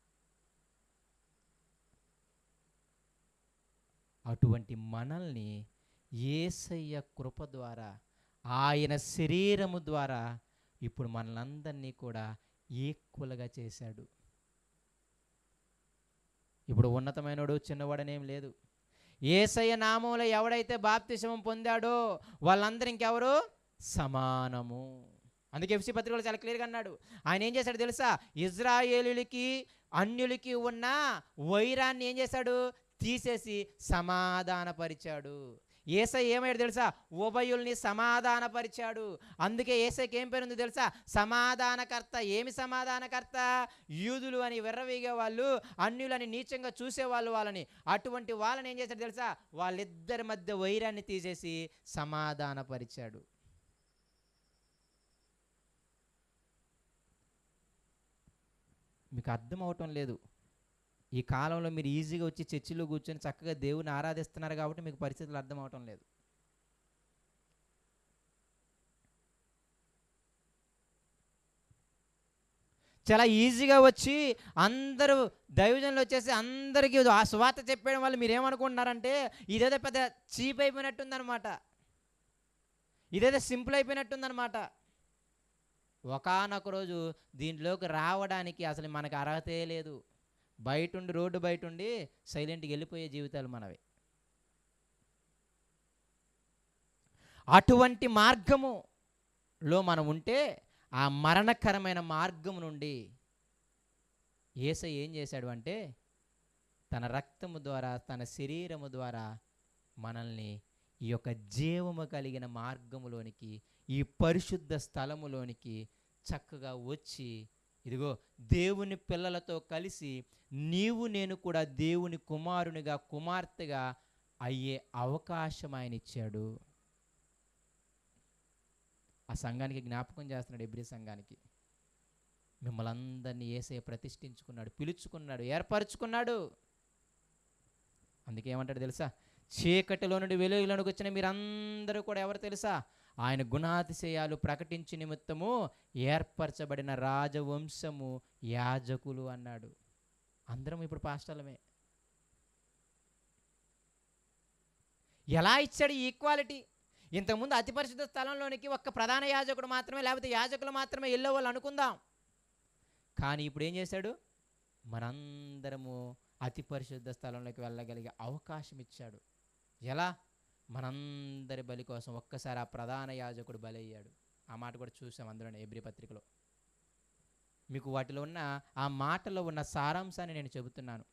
అటువంటి మనల్ని యేసయ్య కృప ద్వారా, ఆయన శరీరము ద్వారా ఇప్పుడు మనలందరినీ కూడా ఈక్వల్గా చేశాడు. ఇప్పుడు ఉన్నతమైనడు చిన్నవాడనేం లేదు. యేసయ్య నామంలో ఎవడైతే బాప్తిస్మం పొందాడో వాళ్ళందరూ ఇంకెవరు? సమానము. అందుకే ఎఫ్సీ పత్రికలో చాలా క్లియర్గా అన్నాడు. ఆయన ఏం చేశాడు తెలుసా? ఇజ్రాయేలులకి అన్యులకి ఉన్న వైరాన్ని ఏం చేశాడు? తీసేసి సమాధానపరిచాడు. యేసయ్య ఏమయ్యాడు తెలుసా? ఉభయుల్ని సమాధానపరిచాడు. అందుకే యేసయ్యకి ఏం పేరుంది తెలుసా? సమాధానకర్త. ఏమి సమాధానకర్త? యూదులు అని విర్రవీగే వాళ్ళు, అన్యులని నీచంగా చూసేవాళ్ళు వాళ్ళని, అటువంటి వాళ్ళని ఏం చేశాడు తెలుసా? వాళ్ళిద్దరి మధ్య వైరాన్ని తీసేసి సమాధానపరిచాడు. మీకు అర్థం అవటం లేదు. ఈ కాలంలో మీరు ఈజీగా వచ్చి చర్చిలో కూర్చొని చక్కగా దేవుని ఆరాధిస్తున్నారు కాబట్టి మీకు పరిస్థితులు అర్థం అవటం లేదు. చాలా ఈజీగా వచ్చి అందరూ దైవజనులు వచ్చేసి అందరికీ ఆ సువార్త చెప్పేయడం వల్ల మీరు ఏమనుకుంటున్నారంటే ఇదేదో పెద్ద చీప్ అయిపోయినట్టుందనమాట, ఇదేదో సింపుల్ అయిపోయినట్టుందనమాట. ఒకానొక రోజు దీంట్లోకి రావడానికి అసలు మనకు అర్హతే లేదు. బయటుండి, రోడ్డు బయటుండి సైలెంట్గా వెళ్ళిపోయే జీవితాలు మనవి. అటువంటి మార్గములో మనం ఉంటే ఆ మరణకరమైన మార్గము నుండి యేసయ్య ఏం చేశాడు అంటే తన రక్తము ద్వారా, తన శరీరము ద్వారా మనల్ని ఈ యొక్క జీవము కలిగిన మార్గములోనికి, ఈ పరిశుద్ధ స్థలములోనికి చక్కగా వచ్చి, ఇదిగో దేవుని పిల్లలతో కలిసి నీవు నేను కూడా దేవుని కుమారునిగా, కుమార్తెగా అయ్యే అవకాశం ఆయన ఇచ్చాడు. ఆ సంఘానికి జ్ఞాపకం చేస్తున్నాడు, ఎబ్రీ సంఘానికి. మిమ్మల్ని అందరినీ యేసయ్య ప్రతిష్ఠించుకున్నాడు, పిలుచుకున్నాడు, ఏర్పరచుకున్నాడు. అందుకే ఏమంటాడు తెలుసా? చీకటిలో నుండి వెలుగులోనికి వచ్చిన మీరందరూ కూడా ఎవరు తెలుసా? ఆయన గుణాతిశయాలు ప్రకటించి నిమిత్తము ఏర్పరచబడిన రాజవంశము, యాజకులు అన్నాడు. అందరం ఇప్పుడు పాస్టర్లమే. ఎలా ఇచ్చాడు ఈ ఈక్వాలిటీ? ఇంతకుముందు అతి పరిశుద్ధ స్థలంలోనికి ఒక్క ప్రధాన యాజకుడు మాత్రమే, లేకపోతే యాజకులు మాత్రమే వెళ్ళేవాళ్ళు అనుకుందాం. కానీ ఇప్పుడు ఏం చేశాడు? మనందరము అతి పరిశుద్ధ స్థలంలోకి వెళ్ళగలిగే అవకాశం ఇచ్చాడు. ఎలా? మనందరి బలి కోసం ఒక్కసారి ఆ ప్రధాన యాజకుడు బలి అయ్యాడు. ఆ మాట కూడా చూసాం అందులోనే ఎబ్రీ పత్రికలో. మీకు వాటిలో ఉన్న ఆ మాటలో ఉన్న సారాంశాన్ని నేను చెబుతున్నాను.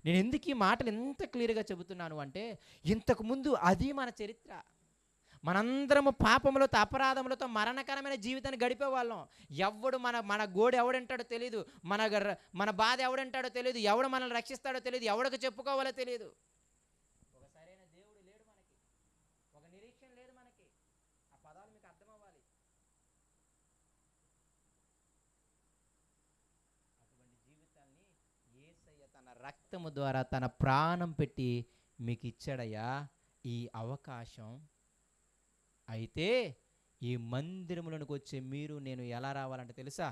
నేను ఎందుకు ఈ మాటలు ఎంత క్లియర్గా చెబుతున్నాను అంటే, ఇంతకుముందు అది మన చరిత్ర. మనందరము పాపములతో, అపరాధములతో మరణకరమైన జీవితాన్ని గడిపేవాళ్ళం. ఎవడు మన గోడు ఎవడంటాడో తెలియదు, మన బాధ ఎవడంటాడో తెలియదు, ఎవడు మనల్ని రక్షిస్తాడో తెలియదు, ఎవడికి చెప్పుకోవాలో తెలియదు. ఒక సరైన దేవుడు లేడు మనకి, ఒక నిరీక్షణ లేదు మనకి. ఆ పదాలు మీకు అర్థం అవ్వాలి. అటువంటి జీవితాన్ని యేసయ్య తన రక్తము ద్వారా, తన ప్రాణం పెట్టి మీకు ఇచ్చాడయ్యా ఈ అవకాశం. అయితే ఈ మందిరములకు వచ్చే మీరు నేను ఎలా రావాలంటే తెలుసా?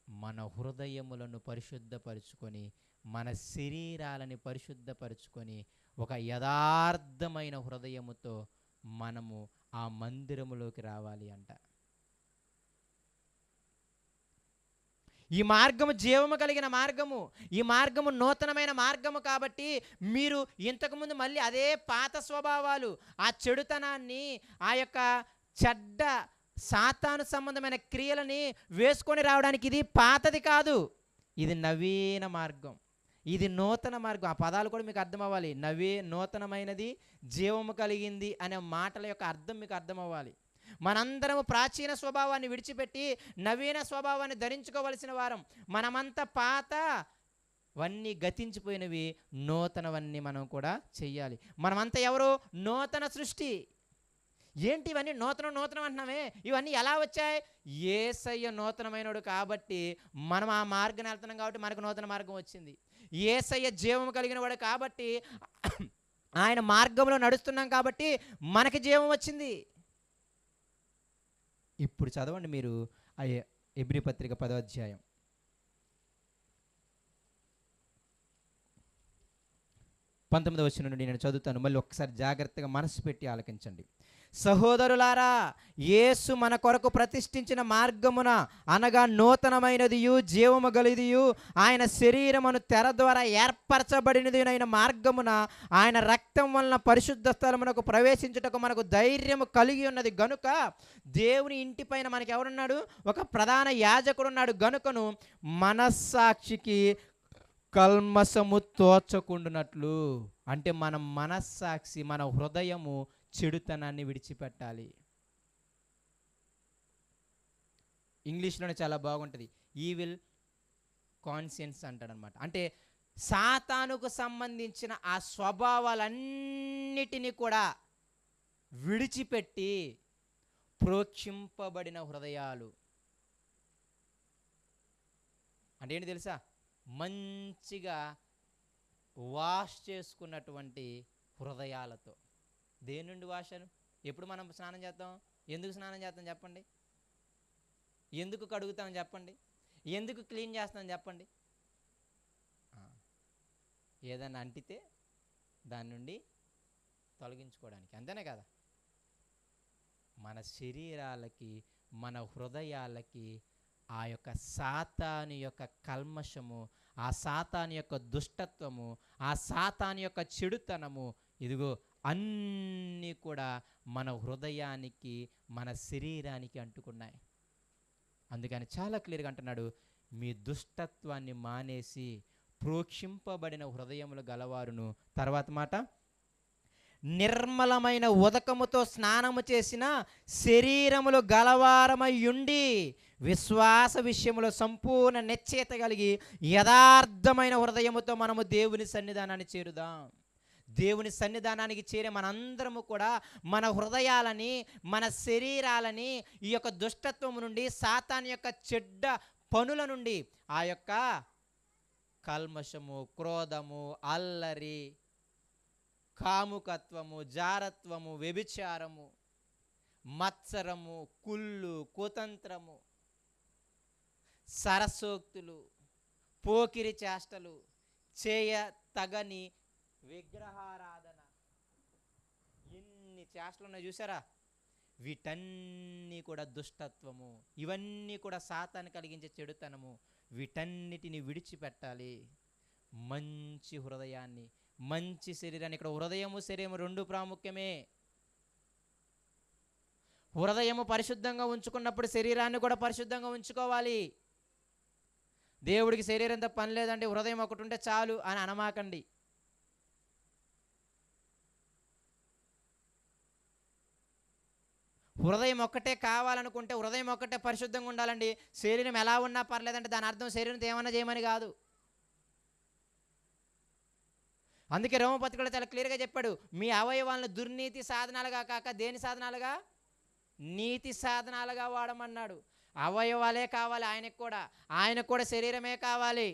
మన హృదయములను పరిశుద్ధపరుచుకొని, మన శరీరాలని పరిశుద్ధపరుచుకొని, ఒక యథార్థమైన హృదయముతో మనము ఆ మందిరములోకి రావాలి అంట. ఈ మార్గము జీవము కలిగిన మార్గము, ఈ మార్గము నూతనమైన మార్గము. కాబట్టి మీరు ఇంతకుముందు మళ్ళీ అదే పాత స్వభావాలు, ఆ చెడుతనాన్ని, ఆ యొక్క చెడ్డ సాతాను సంబంధమైన క్రియలని వేసుకొని రావడానికి ఇది పాతది కాదు, ఇది నవీన మార్గం, ఇది నూతన మార్గం. ఆ పదాలు కూడా మీకు అర్థం అవ్వాలి. నూతనమైనది, జీవము కలిగింది అనే మాటల యొక్క అర్థం మీకు అర్థం అవ్వాలి. మనందరము ప్రాచీన స్వభావాన్ని విడిచిపెట్టి నవీన స్వభావాన్ని ధరించుకోవలసిన వారం. మనమంతా పాతవన్నీ గతించిపోయినవి, నూతనవన్నీ మనం కూడా చెయ్యాలి. మనమంతా ఎవరు? నూతన సృష్టి. ఏంటి ఇవన్నీ నూతనం నూతనం అంటున్నామే? ఇవన్నీ ఎలా వచ్చాయి? యేసయ్య నూతనమైనడు కాబట్టి మనం ఆ మార్గం వెళ్తున్నాం కాబట్టి మనకు నూతన మార్గం వచ్చింది. యేసయ్య జీవం కలిగిన వాడు కాబట్టి ఆయన మార్గంలో నడుస్తున్నాం కాబట్టి మనకి జీవం వచ్చింది. ఇప్పుడు చదవండి మీరు ఎబ్రీ పత్రిక 10వ అధ్యాయం 19వ వచనం నుండి నేను చదువుతాను. మళ్ళీ ఒక్కసారి జాగ్రత్తగా మనసు పెట్టి ఆలకించండి. సహోదరులారా, యేసు మన కొరకు ప్రతిష్ఠించిన మార్గమున, అనగా నూతనమైనదియు జీవము గలిదియు ఆయన శరీరమును తెర ద్వారా ఏర్పరచబడినదినైన మార్గమున ఆయన రక్తం వలన పరిశుద్ధ స్థలమునకు ప్రవేశించుటకు మనకు ధైర్యము కలిగి ఉన్నది గనుక, దేవుని ఇంటిపైన మనకి ఎవరున్నాడు? ఒక ప్రధాన యాజకుడు ఉన్నాడు గనుకను మనస్సాక్షికి కల్మసము తోచకుండునట్లు. అంటే మన మనస్సాక్షి, మన హృదయము చెడుతనాన్ని విడిచిపెట్టాలి. ఇంగ్లీష్లోనే చాలా బాగుంటుంది, ఈవిల్ కాన్షియన్స్ అంటాడనమాట. అంటే సాతానుకు సంబంధించిన ఆ స్వభావాలన్నిటినీ కూడా విడిచిపెట్టి ప్రోక్షింపబడిన హృదయాలు అంటే ఏంటి తెలుసా? మంచిగా వాష్ చేసుకున్నటువంటి హృదయాలతో. దేని నుండి వాషను? ఎప్పుడు మనం స్నానం చేస్తాం? ఎందుకు స్నానం చేస్తాం చెప్పండి? ఎందుకు కడుగుతాం చెప్పండి? ఎందుకు క్లీన్ చేస్తాం చెప్పండి? ఏదన్నా అంటితే దాని నుండి తొలగించుకోవడానికి, అంతేనే కదా? మన శరీరాలకి, మన హృదయాలకి ఆ యొక్క సాతాను యొక్క కల్మషము, ఆ సాతాను యొక్క దుష్టత్వము, ఆ సాతాను యొక్క చెడుతనము, ఇదిగో అన్నీ కూడా మన హృదయానికి, మన శరీరానికి అంటుకున్నాయి. అందుకని చాలా క్లియర్గా అంటున్నాడు, మీ దుష్టత్వాన్ని మానేసి ప్రోక్షింపబడిన హృదయములు గలవారును. తర్వాత మాట, నిర్మలమైన ఉదకముతో స్నానము చేసిన శరీరములు గలవారమై ఉండి విశ్వాస విషయములో సంపూర్ణ నిశ్చయత కలిగి యథార్థమైన హృదయముతో మనము దేవుని సన్నిధానాన్ని చేరుదాం. దేవుని సన్నిధానానికి చేరే మనందరము కూడా మన హృదయాలని, మన శరీరాలని ఈ యొక్క దుష్టత్వము నుండి, సాతాను యొక్క చెడ్డ పనుల నుండి, ఆ యొక్క కల్మషము, క్రోధము, అల్లరి, కాముకత్వము, జారత్వము, వ్యభిచారము, మత్సరము, కుళ్ళు, కుతంత్రము, సరసోక్తులు, పోకిరి చేష్టలు, చేయ తగని విగ్రహారాధన, ఎన్ని చేష్టలు ఉన్నాయి చూసారా? వీటన్నీ కూడా దుష్టత్వము, ఇవన్నీ కూడా సాతాను కలిగించే చెడుతనము. వీటన్నిటిని విడిచిపెట్టాలి. మంచి హృదయాన్ని, మంచి శరీరాన్ని. ఇక్కడ హృదయము శరీరము రెండు ప్రాముఖ్యమే. హృదయము పరిశుద్ధంగా ఉంచుకున్నప్పుడు శరీరాన్ని కూడా పరిశుద్ధంగా ఉంచుకోవాలి. దేవుడికి శరీరంతో పని లేదండి, హృదయం ఒకటి ఉంటే చాలు అని అనమాకండి. హృదయం ఒక్కటే కావాలనుకుంటే, హృదయం ఒక్కటే పరిశుద్ధంగా ఉండాలండి. శరీరం ఎలా ఉన్నా పర్లేదంటే దాని అర్థం శరీరంతో ఏమన్నా చేయమని కాదు. అందుకే రోమపత్రికలో చాలా క్లియర్గా చెప్పాడు, మీ అవయవాలను దుర్నీతి సాధనాలుగా కాక దేని సాధనాలుగా? నీతి సాధనాలుగా వాడమన్నాడు. అవయవాలే కావాలి ఆయనకు కూడా శరీరమే కావాలి.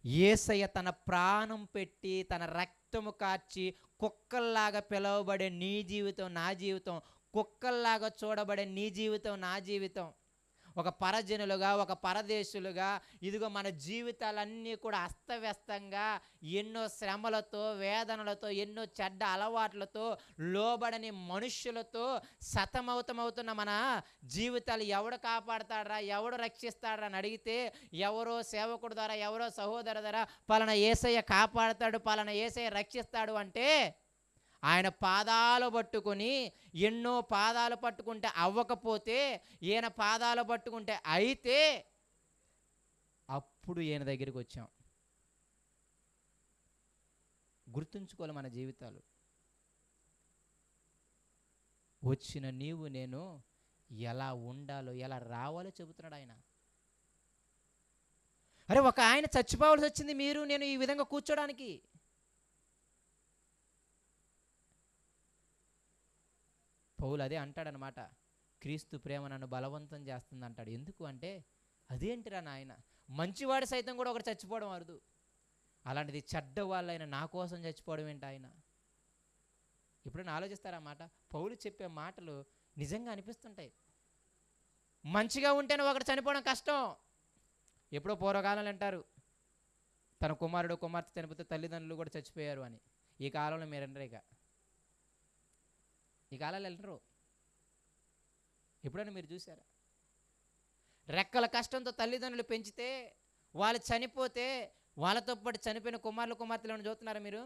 యేసయ్య తన ప్రాణం పెట్టి, తన రక్తము కార్చి, కుక్కల్లాగా పిలువబడే నీ జీవితం, నా జీవితం, కుక్కల్లాగా చూడబడే నీ జీవితం, నా జీవితం, ఒక పరజనులుగా, ఒక పరదేశులుగా, ఇదిగో మన జీవితాలన్నీ కూడా అస్తవ్యస్తంగా ఎన్నో శ్రమలతో, వేదనలతో, ఎన్నో చెడ్డ అలవాట్లతో, లోబడని మనుష్యులతో సతమౌతమవుతున్న మన జీవితాలు ఎవడు కాపాడతాడరా, ఎవడు రక్షిస్తాడరా అని అడిగితే, ఎవరో సేవకుడు ద్వారా, ఎవరో సహోదరు ద్వారా పలానా యేసయ్య కాపాడతాడు, పలానా యేసయ్య రక్షిస్తాడు అంటే, ఆయన పాదాలు పట్టుకొని, ఎన్నో పాదాలు పట్టుకుంటే అవ్వకపోతే ఈయన పాదాలు పట్టుకుంటే అయితే అప్పుడు ఈయన దగ్గరికి వచ్చాం. గుర్తుంచుకోవాలి మన జీవితాలు. వచ్చిన నీవు నేను ఎలా ఉండాలో, ఎలా రావాలో చెబుతున్నాడు ఆయన. అరే, ఒక ఆయన చచ్చిపోవాల్సి వచ్చింది మీరు నేను ఈ విధంగా కూర్చోడానికి. పౌలు అదే అంటాడనమాట, క్రీస్తు ప్రేమ నన్ను బలవంతం చేస్తుంది అంటాడు. ఎందుకు అంటే, అదేంటిరా నాయన, మంచివాడు సైతం కూడా ఒకటి చచ్చిపోవడం అరుదు, అలాంటిది చెడ్డ వాళ్ళైన నా కోసం చచ్చిపోవడం ఏంటి ఆయన? ఎప్పుడైనా ఆలోచిస్తారన్నమాట. పౌలు చెప్పే మాటలు నిజంగా అనిపిస్తుంటాయి. మంచిగా ఉంటేనే ఒకటి చనిపోవడం కష్టం. ఎప్పుడో పూర్వకాలంలో అంటారు, తన కుమారుడు కుమార్తె చనిపోతే తల్లిదండ్రులు కూడా చచ్చిపోయారు అని. ఈ కాలంలో మీరు అంటారు, ఈ కాలంలో వెళ్ళరు. ఎప్పుడైనా మీరు చూసారా? రెక్కల కష్టంతో తల్లిదండ్రులు పెంచితే వాళ్ళు చనిపోతే వాళ్ళతో పాటు చనిపోయిన కుమారులు కుమార్తెలను చూస్తున్నారా మీరు?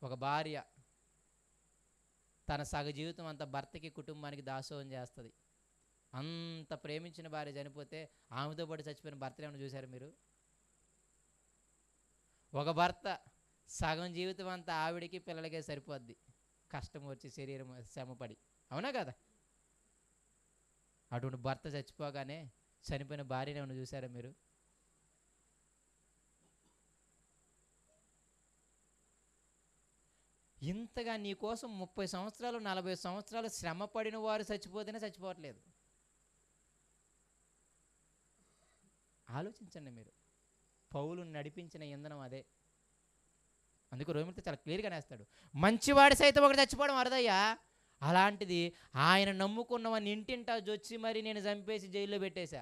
ఒక భార్య తన సగ జీవితం అంతా భర్తకి కుటుంబానికి దాసోహం చేస్తుంది. అంత ప్రేమించిన భార్య చనిపోతే ఆమెతో పాటు చచ్చిపోయిన భర్తలు ఏమైనా చూశారు మీరు? ఒక భర్త సగం జీవితం అంతా ఆవిడికి పిల్లలకే సరిపోద్ది, కష్టం వచ్చి శరీరం శ్రమపడి, అవునా కదా? అటువంటి భర్త చచ్చిపోగానే చనిపోయిన భార్యను ఏమైనా చూసారా మీరు? ఇంతగా నీ కోసం 30 సంవత్సరాలు 40 సంవత్సరాలు శ్రమ పడిన వారు చచ్చిపోతేనే చచ్చిపోవట్లేదు. ఆలోచించండి మీరు. పౌలు నడిపించిన ఇంధనం అదే. అందుకు రోమిలతో చాలా క్లియర్గా నేస్తాడు, మంచివాడి సైతం ఒకటి చచ్చిపోవడం అరుదయ్యా, అలాంటిది ఆయన నమ్ముకున్నవని ఇంటింటా జొచ్చి మరి నేను చంపేసి జైల్లో పెట్టేశా.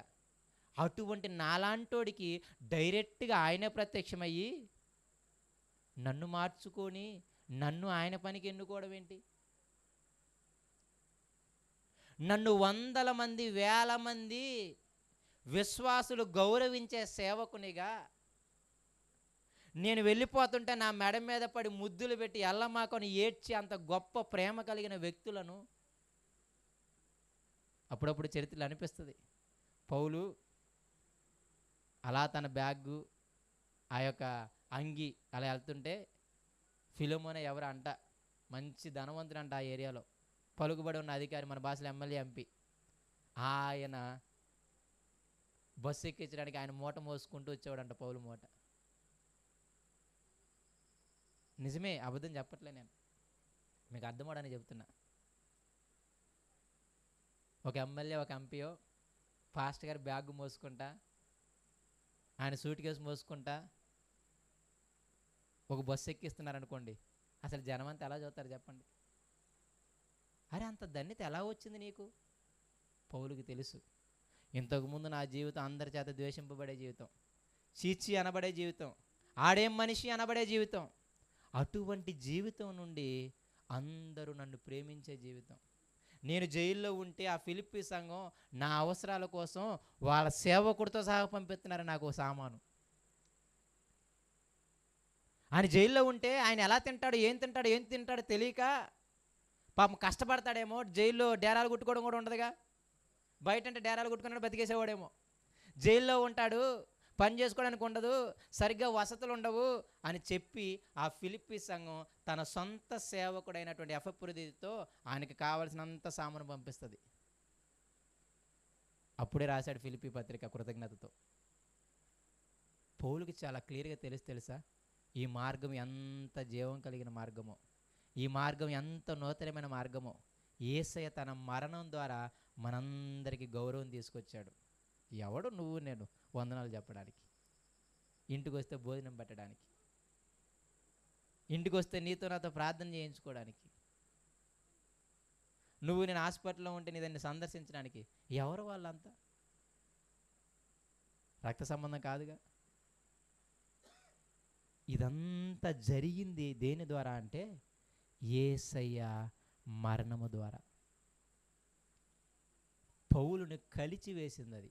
అటువంటి నాలాంటోడికి డైరెక్ట్గా ఆయనే ప్రత్యక్షమయ్యి నన్ను మార్చుకొని నన్ను ఆయన పనికి ఎన్నుకోవడం ఏంటి? నన్ను 100 మంది 1000 మంది విశ్వాసులు గౌరవించే సేవకునిగా నేను వెళ్ళిపోతుంటే నా మెడ మీద పడి ముద్దులు పెట్టి ఎల్లమాకొని ఏడ్చి అంత గొప్ప ప్రేమ కలిగిన వ్యక్తులను అప్పుడప్పుడు చరిత్రలు అనిపిస్తుంది. పౌలు అలా తన బ్యాగు ఆ యొక్క అంగి అలా వెళ్తుంటే ఫిలోమోనే ఎవరు అంట, మంచి ధనవంతుడు అంట, ఆ ఏరియాలో పలుకుబడి ఉన్న అధికారి, మన భాషలో ఎమ్మెల్యే ఎంపీ. ఆయన బస్సు ఎక్కించడానికి ఆయన మూట మోసుకుంటూ వచ్చేవాడంట, పౌలు మూట. నిజమే, అబద్ధం చెప్పట్లే నేను, మీకు అర్థమవడానికి చెప్తున్నా. ఒక ఎమ్మెల్యే ఒక ఎంపీయో పాస్టర్ గారి బ్యాగ్ మోసుకుంటా, ఆయన సూట్ కేసు మోసుకుంటా ఒక బస్సు ఎక్కిస్తున్నారనుకోండి, అసలు జనం అంతా ఎలా చూస్తారు చెప్పండి? అరే అంత ధన్యత ఎలా వచ్చింది నీకు? పౌలుకి తెలుసు, ఇంతకుముందు నా జీవితం అందరి చేత ద్వేషింపబడే జీవితం, చీచి అనబడే జీవితం, ఆడేం మనిషి అనబడే జీవితం. అటువంటి జీవితం నుండి అందరూ నన్ను ప్రేమించే జీవితం. నేను జైల్లో ఉంటే ఆ ఫిలిప్పీ సంఘం నా అవసరాల కోసం వాళ్ళ సేవకుడితో సహా పంపిస్తున్నారు నాకు సామాను. ఆయన జైల్లో ఉంటే ఆయన ఎలా తింటాడు, ఏం తింటాడో తెలియక పాపం కష్టపడతాడేమో. జైల్లో డేరాలు కుట్టుకోవడం కూడా ఉండదుగా, బయట అంటే డేరాలు కుట్టుకున్నాడు బతికేసేవాడేమో. జైల్లో ఉంటాడు, పని చేసుకోవడానికి ఉండదు, సరిగ్గా వసతులు ఉండవు అని చెప్పి ఆ ఫిలిప్పీ సంఘం తన సొంత సేవకుడైనటువంటి ఎపఫ్రోదితుతో ఆయనకి కావలసినంత సామాను పంపిస్తుంది. అప్పుడే రాశాడు ఫిలిప్పీ పత్రిక కృతజ్ఞతతో. పౌలుకి చాలా క్లియర్గా తెలుసా ఈ మార్గం ఎంత జీవం కలిగిన మార్గమో, ఈ మార్గం ఎంత నూతనమైన మార్గమో. యేసయ్య తన మరణం ద్వారా మనందరికీ గౌరవం తీసుకొచ్చాడు. ఎవడు నువ్వు నేను వందనాలు చెప్పడానికి, ఇంటికి వస్తే భోజనం పెట్టడానికి, ఇంటికి వస్తే నీతో నాతో ప్రార్థన చేయించుకోవడానికి, నువ్వు నేను హాస్పిటల్లో ఉంటే నీ దాన్ని సందర్శించడానికి. ఎవరు వాళ్ళంతా? రక్త సంబంధం కాదుగా. ఇదంతా జరిగింది దేని ద్వారా అంటే యేసయ్య మరణము ద్వారా. పౌలుని కలిచి వేసింది అది.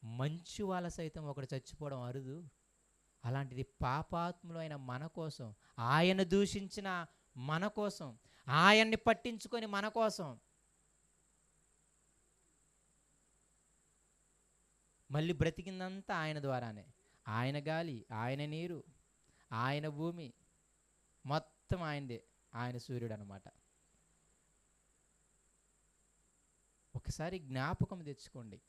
మంచి వాళ్ళ సైతం ఒకడు చచ్చిపోవడం అరుదు, అలాంటిది పాపాత్ములు అయిన మన కోసం, ఆయన దూషించిన మన కోసం, ఆయన్ని పట్టించుకొని మన కోసం, మళ్ళీ బ్రతికిందంతా ఆయన ద్వారానే. ఆయన గాలి, ఆయన నీరు, ఆయన భూమి మొత్తం ఆయనదే. ఆయన సూర్యుడు అన్నమాట. ఒకసారి జ్ఞాపకం తెచ్చుకోండి,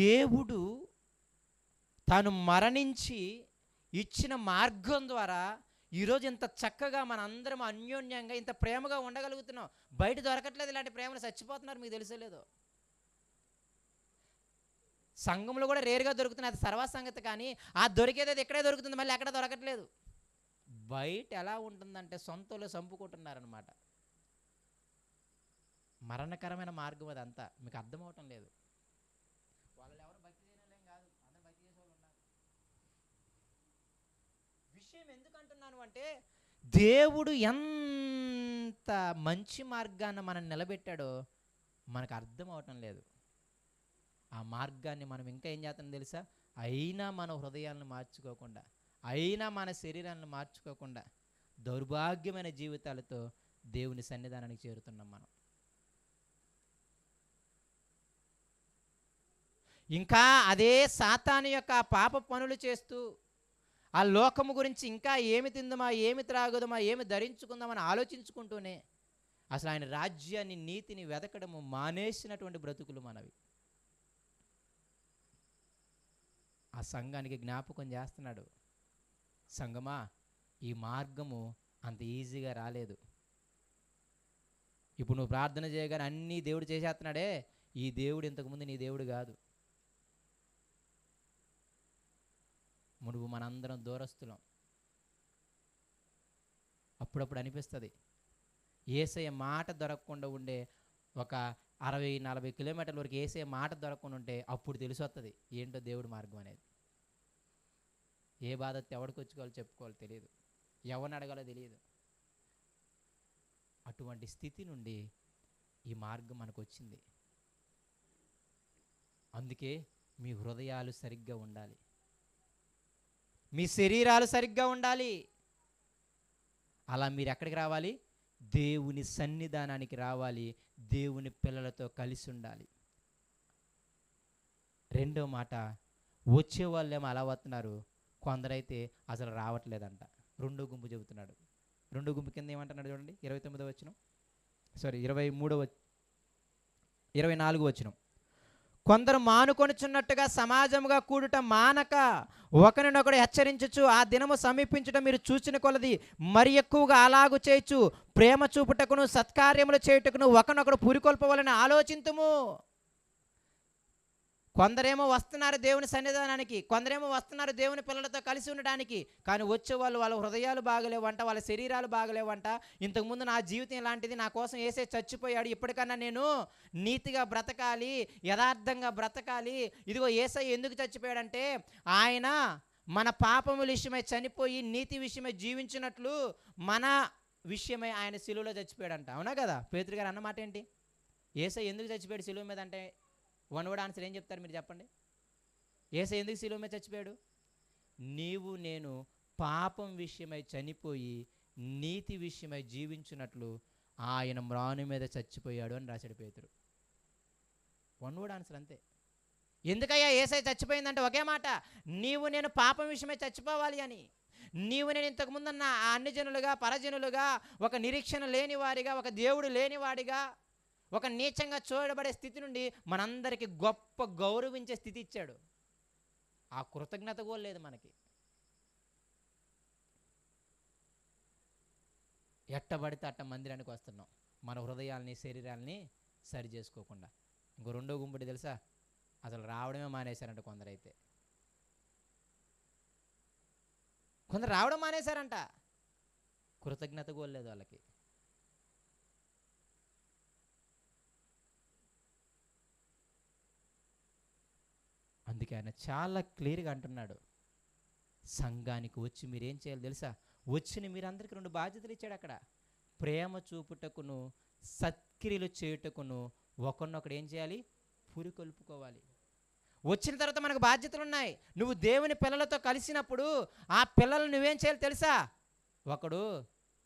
దేవుడు తాను మరణించి ఇచ్చిన మార్గం ద్వారా ఈరోజు ఇంత చక్కగా మన అందరం అన్యోన్యంగా ఇంత ప్రేమగా ఉండగలుగుతున్నాం. బయట దొరకట్లేదు ఇలాంటి ప్రేమను, చచ్చిపోతున్నారు, మీకు తెలిసలేదు. సంఘంలో కూడా రేరుగా దొరుకుతుంది, అది సర్వసంగతి. కానీ ఆ దొరికేది ఇక్కడే దొరుకుతుంది, మళ్ళీ ఎక్కడ దొరకట్లేదు. బయట ఎలా ఉంటుందంటే సొంతలో చంపుకుంటున్నారనమాట. మరణకరమైన మార్గం అదంతా, మీకు అర్థమవటం లేదు. వాళ్ళు ఎవరు భక్తి చేయలేం కాదు, అందరూ భక్తి చేసే వాళ్ళు ఉన్నారు. విషయం ఎందుకు అంటున్నాను అంటే దేవుడు ఎంత మంచి మార్గాన్ని మనం నిలబెట్టాడో మనకు అర్థం అవటం లేదు. ఆ మార్గాన్ని మనం ఇంకా ఏం చేస్తాం తెలుసా? అయినా మన హృదయాలను మార్చుకోకుండా, అయినా మన శరీరాలను మార్చుకోకుండా దౌర్భాగ్యమైన జీవితాలతో దేవుని సన్నిధానానికి చేరుతున్నాం మనం. ఇంకా అదే సాతాను యొక్క పాప పనులు చేస్తూ ఆ లోకము గురించి ఇంకా ఏమి తిందామా, ఏమి త్రాగుదామా, ఏమి ధరించుకుందామని ఆలోచించుకుంటూనే అసలు ఆయన రాజ్యాన్ని, నీతిని వెతకడము మానేసినటువంటి బ్రతుకులు మనవి. ఆ సంఘానికి జ్ఞాపకం చేస్తున్నాడు, సంగమా ఈ మార్గము అంత ఈజీగా రాలేదు. ఇప్పుడు నువ్వు ప్రార్థన చేయగానే అన్నీ దేవుడు చేసేస్తున్నాడే, ఈ దేవుడు ఇంతకుముందు నీ దేవుడు కాదు. మునుపు మనందరం దూరస్తులం. అప్పుడప్పుడు అనిపిస్తుంది యేసయ్య మాట దొరకకుండా ఉండే ఒక 60-40 కిలోమీటర్ల వరకు యేసయ్య మాట దొరకకుండా ఉంటే అప్పుడు తెలిసి వస్తుంది ఏంటో దేవుడి మార్గం అనేది. ఏ బాధ ఎవడికి వచ్చుకోవాలో చెప్పుకోవాలో తెలియదు, ఎవరిని అడగాలో తెలియదు. అటువంటి స్థితి నుండి ఈ మార్గం మనకు వచ్చింది. అందుకే మీ హృదయాలు సరిగ్గా ఉండాలి, మీ శరీరాలు సరిగ్గా ఉండాలి. అలా మీరు ఎక్కడికి రావాలి? దేవుని సన్నిధానానికి రావాలి, దేవుని పిల్లలతో కలిసి ఉండాలి. రెండో మాట, వచ్చే వాళ్ళేమో అలా వస్తున్నారు, కొందరైతే అసలు రావట్లేదంట. రెండో గుంపు చెబుతున్నాడు. రెండో గుంపు కింద ఏమంటున్నాడు చూడండి, 29వ వచనం, 24వ వచనం. కొందరు మానుకొనుచున్నట్టుగా సమాజముగా కూడుట మానక ఒకరినొకడు హెచ్చరించుచు ఆ దినము సమీపించడం మీరు చూచిన కొలది మరి ఎక్కువగా అలాగు చేయొచ్చు. ప్రేమ చూపుటకును సత్కార్యములు చేయుటకును ఒకనొకడు పురికొల్పవలని ఆలోచింతుము. కొందరేమో వస్తున్నారు దేవుని సన్నిధానానికి, కొందరేమో వస్తున్నారు దేవుని పిల్లలతో కలిసి ఉండడానికి. కానీ వచ్చే వాళ్ళ హృదయాలు బాగలేవంట, వాళ్ళ శరీరాలు బాగలేవంట. ఇంతకుముందు నా జీవితం ఇలాంటిది, నా కోసం యేసే చచ్చిపోయాడు, ఇప్పటికన్నా నేను నీతిగా బ్రతకాలి, యథార్థంగా బ్రతకాలి. ఇదిగో యేసయ్య ఎందుకు చచ్చిపోయాడంటే ఆయన మన పాపముల విషయమై చనిపోయి నీతి విషయమై జీవించినట్లు మన విషయమై ఆయన శిలువలో చచ్చిపోయాడంట. అవునా కదా? పేతురు గారు అన్నమాట ఏంటి? యేసయ్య ఎందుకు చచ్చిపోయాడు శిలువ మీద అంటే వన్ వర్డ్ ఆన్సర్ ఏం చెప్తారు మీరు చెప్పండి? యేసయ్య ఎందుకు శిలువ మీద చచ్చిపోయాడు? నీవు నేను పాపం విషయమై చనిపోయి నీతి విషయమై జీవించినట్లు ఆయన మ్రాను మీద చచ్చిపోయాడు అని రాశాడు పేతురు. వన్ వర్డ్ ఆన్సర్ అంతే. ఎందుకయ్యా యేసయ్య చచ్చిపోయిందంటే ఒకే మాట, నీవు నేను పాపం విషయమై చచ్చిపోవాలి అని. నీవు నేను ఇంతకుముందన్న అన్ని జనులుగా, పరజనులుగా, ఒక నిరీక్షణ లేనివాడిగా, ఒక దేవుడు లేనివాడిగా, ఒక నీచంగా చూడబడే స్థితి నుండి మనందరికీ గొప్ప గౌరవించే స్థితి ఇచ్చాడు. ఆ కృతజ్ఞత కూడా లేదు మనకి. ఎట్టబడితే అట్ట మందిరానికి వస్తున్నాం, మన హృదయాల్ని శరీరాల్ని సరి చేసుకోకుండా. ఇంకో రెండో గుంపుటి తెలుసా, అసలు రావడమే మానేశారంట. కొందరు రావడం మానేశారంట, కృతజ్ఞత కూడా లేదు వాళ్ళకి. అందుకే ఆయన చాలా క్లియర్గా అంటున్నాడు, సంఘానికి వచ్చి మీరేం చేయాలి తెలుసా? వచ్చిన మీరందరికీ 2 బాధ్యతలు ఇచ్చాడు అక్కడ. ప్రేమ చూపుటకును సత్క్రియలు చేయుటకును ఒకరినొకడు ఏం చేయాలి? పురికొల్పుకోవాలి. వచ్చిన తర్వాత మనకు బాధ్యతలు ఉన్నాయి. నువ్వు దేవుని పిల్లలతో కలిసినప్పుడు ఆ పిల్లలు నువ్వేం చేయాలి తెలుసా? ఒకడు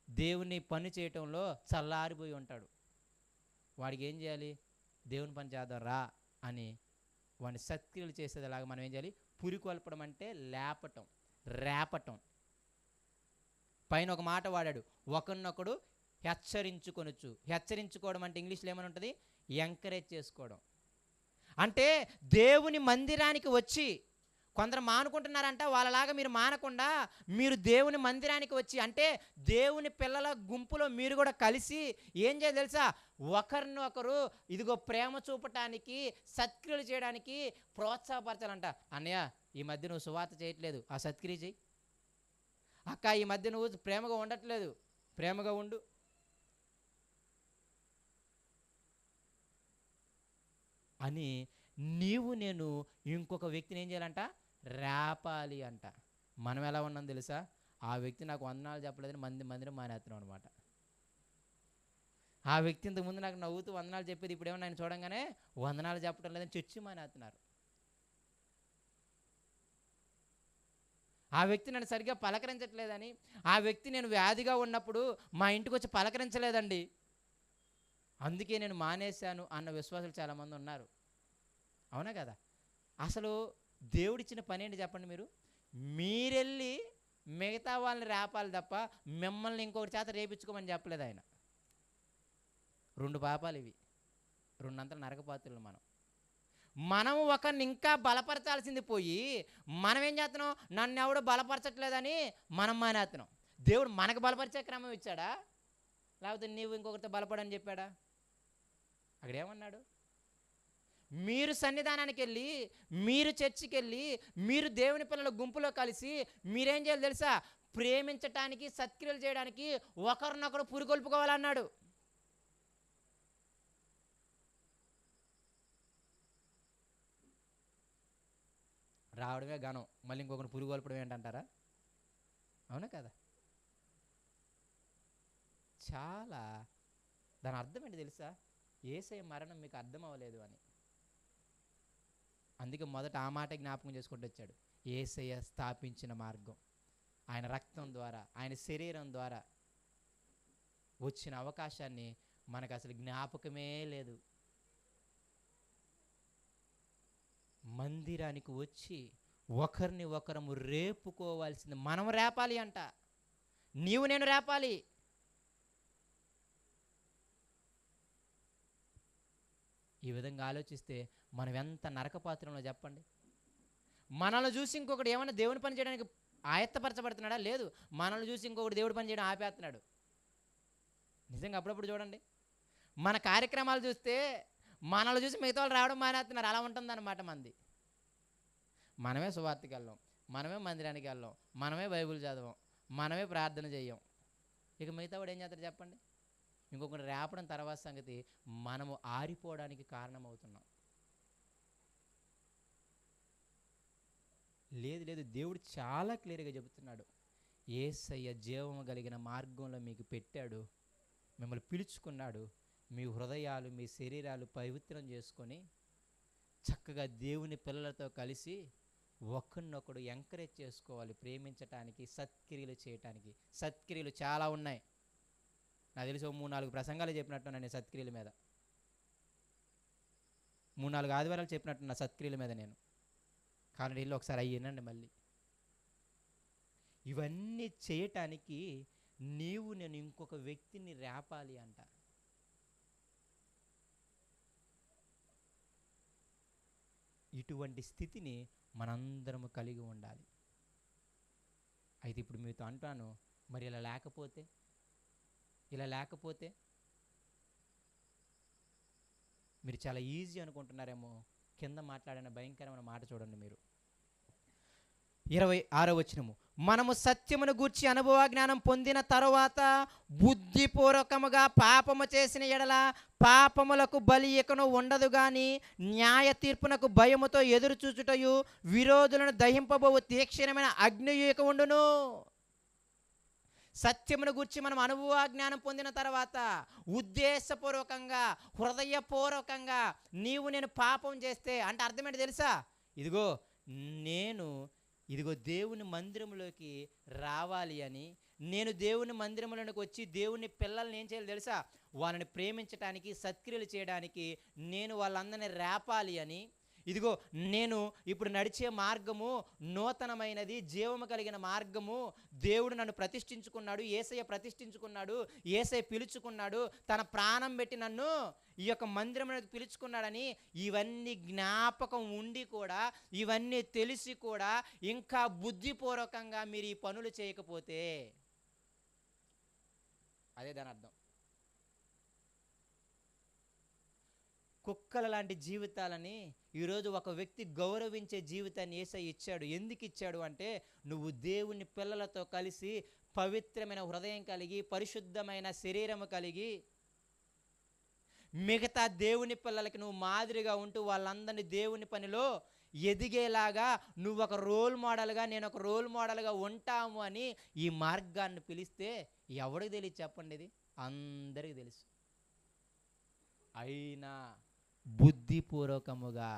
దేవుని పని చేయటంలో చల్లారిపోయి ఉంటాడు, వాడికి ఏం చేయాలి? దేవుని పని చేద్దాం రా అని వాడిని సత్క్రియలు చేసేదిలాగా మనం ఏం చేయాలి? పురికొల్పడం అంటే లేపటం, రేపటం. పైన ఒక మాట వాడాడు, ఒకరినొకడు హెచ్చరించుకొనొచ్చు. హెచ్చరించుకోవడం అంటే ఇంగ్లీష్లో ఏమని ఉంటుంది? ఎంకరేజ్ చేసుకోవడం. అంటే దేవుని మందిరానికి వచ్చి కొందరు మానుకుంటున్నారంట, వాళ్ళలాగా మీరు మానకుండా మీరు దేవుని మందిరానికి వచ్చి, అంటే దేవుని పిల్లల గుంపులో మీరు కూడా కలిసి ఏం చేయాలి తెలుసా? ఒకరినొకరు ఇదిగో ప్రేమ చూపటానికి, సత్క్రియలు చేయడానికి ప్రోత్సాహపరచాలంట. అన్నయ్య ఈ మధ్య నువ్వు సువార్త చేయట్లేదు, ఆ సత్క్రియ చేయి. అక్క ఈ మధ్య నువ్వు ప్రేమగా ఉండట్లేదు, ప్రేమగా ఉండు. అని నీవు నేను ఇంకొక వ్యక్తిని ఏం చేయాలంట? రేపాలి అంట. మనం ఎలా ఉన్నాం తెలుసా? ఆ వ్యక్తి నాకు వందనాలు చెప్పలేదని మందిరం మానేస్తున్నాం అనమాట. ఆ వ్యక్తి ఇంతకుముందు నాకు నవ్వుతూ వందనాలు చెప్పేది, ఇప్పుడు ఏమన్నా ఆయన చూడంగానే వందనాలు చెప్పడం లేదని చర్చి మానేస్తున్నారు. ఆ వ్యక్తి నన్ను సరిగ్గా పలకరించట్లేదని, ఆ వ్యక్తి నేను వ్యాధిగా ఉన్నప్పుడు మా ఇంటికి వచ్చి పలకరించలేదండి, అందుకే నేను మానేశాను అన్న విశ్వాసులు చాలామంది ఉన్నారు. అవునా కదా? అసలు దేవుడిచ్చిన పని ఏంటి చెప్పండి మీరు? మీరెళ్ళి మిగతా వాళ్ళని రేపాలి తప్ప మిమ్మల్ని ఇంకొకటి చేత రేపించుకోమని చెప్పలేదు ఆయన. 2 పాపాలు ఇవి, 2 అంతల నరకపాత్రులు మనం. మనం ఒకరిని ఇంకా బలపరచాల్సింది పోయి మనం ఏం చేస్తున్నాం? నన్ను ఎవడు బలపరచట్లేదని మనం మానేస్తున్నాం. దేవుడు మనకు బలపరిచే క్రమం ఇచ్చాడా, లేకపోతే నీవు ఇంకొకరితో బలపడని చెప్పాడా? అక్కడ ఏమన్నాడు? మీరు సన్నిధానానికి వెళ్ళి, మీరు చర్చికి వెళ్ళి, మీరు దేవుని పిల్లల గుంపులో కలిసి మీరేం చేయాలి తెలుసా? ప్రేమించటానికి, సత్క్రియలు చేయడానికి ఒకరినొకరు పురికొల్పుకోవాలన్నాడు. రావడమే ఘనం, మళ్ళీ ఇంకొకరిని పురికొల్పడం ఏంటంటారా? అవునా కదా? చాలా దాని అర్థం ఏంటి తెలుసా? యేసయ్య మరణం మీకు అర్థం అవ్వలేదు అని. అందుకే మొదట ఆ మాట జ్ఞాపకం చేసుకుంటూ వచ్చాడు. యేసయ్య స్థాపించిన మార్గం, ఆయన రక్తం ద్వారా, ఆయన శరీరం ద్వారా వచ్చిన అవకాశాన్ని మనకు అసలు జ్ఞాపకమే లేదు. మందిరానికి వచ్చి ఒకరిని ఒకరము రేపుకోవాల్సింది మనం రేపాలి అంట. నీవు నేను రేపాలి. ఈ విధంగా ఆలోచిస్తే మనం ఎంత నరకపాత్రంలో చెప్పండి. మనల్ని చూసి ఇంకొకటి ఏమైనా దేవుని పని చేయడానికి ఆయత్తపరచబడుతున్నాడా? లేదు. మనల్ని చూసి ఇంకొకటి దేవుడి పని చేయడం ఆపేస్తున్నాడు. నిజంగా అప్పుడప్పుడు చూడండి, మన కార్యక్రమాలు చూస్తే మనల్ని చూసి మిగతా వాళ్ళు రావడం మానేస్తున్నారు. అలా ఉంటుందన్నమాట మంది. మనమే సువార్తకి వెళ్ళాం, మనమే మందిరానికి వెళ్ళాం, మనమే బైబిల్ చదవం, మనమే ప్రార్థన చేయం. ఇక మిగతా వాడు ఏం చేస్తాడు చెప్పండి? ఇంకొకటి రేపడం తర్వాత సంగతి. మనము ఆరిపోవడానికి కారణమవుతున్నాం. లేదు లేదు, దేవుడు చాలా క్లియర్గా చెబుతున్నాడు. యేసయ్య జీవము కలిగిన మార్గంలో మీకు పెట్టాడు, మిమ్మల్ని పిలుచుకున్నాడు. మీ హృదయాలు, మీ శరీరాలు పవిత్రం చేసుకొని చక్కగా దేవుని పిల్లలతో కలిసి ఒకరినొకడు ఎంకరేజ్ చేసుకోవాలి, ప్రేమించటానికి, సత్క్రియలు చేయటానికి. సత్క్రియలు చాలా ఉన్నాయి. నాకు తెలిసి 3-4 ప్రసంగాలు చెప్పినట్టు నేను సత్క్రియల మీద, 3-4 ఆదివారాలు చెప్పినట్టు నా సత్క్రియల మీద నేను. కానీ వీళ్ళు ఒకసారి అయ్యానండి మళ్ళీ. ఇవన్నీ చేయటానికి నీవు నేను ఇంకొక వ్యక్తిని రేపాలి అంట. ఇటువంటి స్థితిని మనందరము కలిగి ఉండాలి. అయితే ఇప్పుడు మీతో అంటాను, మరి ఇలా లేకపోతే మీరు చాలా ఈజీ అనుకుంటున్నారేమో. కింద మాట్లాడిన భయంకరమైన మాట చూడండి మీరు. 26వ వచనము, మనము సత్యమును గూర్చి అనుభవ జ్ఞానం పొందిన తరువాత బుద్ధిపూర్వకముగా పాపము చేసిన ఎడల పాపములకు బలి ఇకను ఉండదు గాని న్యాయ తీర్పునకు భయముతో ఎదురు చూచుటయు విరోధులను దహింపబోవు తీక్షణమైన అగ్నియుక ఉండును. సత్యమును గూర్చి మనం అనుభవ జ్ఞానం పొందిన తర్వాత ఉద్దేశపూర్వకంగా, హృదయపూర్వకంగా నీవు నేను పాపం చేస్తే అంటే అర్థం ఏంటి తెలుసా? ఇదిగో దేవుని మందిరంలోకి రావాలి అని, నేను దేవుని మందిరంలోకి వచ్చి దేవుని పిల్లల్ని ఏం చేయాలి తెలుసా? వాళ్ళని ప్రేమించడానికి, సత్క్రియలు చేయడానికి నేను వాళ్ళందరినీ రేపాలి అని, ఇదిగో నేను ఇప్పుడు నడిచే మార్గము నూతనమైనది, జీవము కలిగిన మార్గము. దేవుడు నన్ను ప్రతిష్ఠించుకున్నాడు, యేసయ్య ప్రతిష్ఠించుకున్నాడు, యేసయ్య పిలుచుకున్నాడు, తన ప్రాణం పెట్టి నన్ను ఈ యొక్క మందిరంలోకి పిలుచుకున్నాడని ఇవన్నీ జ్ఞాపకం ఉండి కూడా, ఇవన్నీ తెలిసి కూడా ఇంకా బుద్ధిపూర్వకంగా మీరు ఈ పనులు చేయకపోతే అదే దాని అర్థం. కుక్కల లాంటి జీవితాలని ఈరోజు ఒక వ్యక్తి గౌరవించే జీవితాన్ని యేసయ్య ఇచ్చాడు. ఎందుకు ఇచ్చాడు అంటే, నువ్వు దేవుని పిల్లలతో కలిసి పవిత్రమైన హృదయం కలిగి, పరిశుద్ధమైన శరీరము కలిగి, మిగతా దేవుని పిల్లలకి నువ్వు మాదిరిగా ఉంటూ వాళ్ళందరినీ దేవుని పనిలో ఎదిగేలాగా నువ్వు ఒక రోల్ మోడల్గా, నేను ఒక రోల్ మోడల్గా ఉంటాము అని ఈ మార్గాన్ని పిలిస్తే ఎవరికి తెలియదు చెప్పండి? ఇది అందరికీ తెలుసు. అయినా బుద్ధిపూర్వకముగా,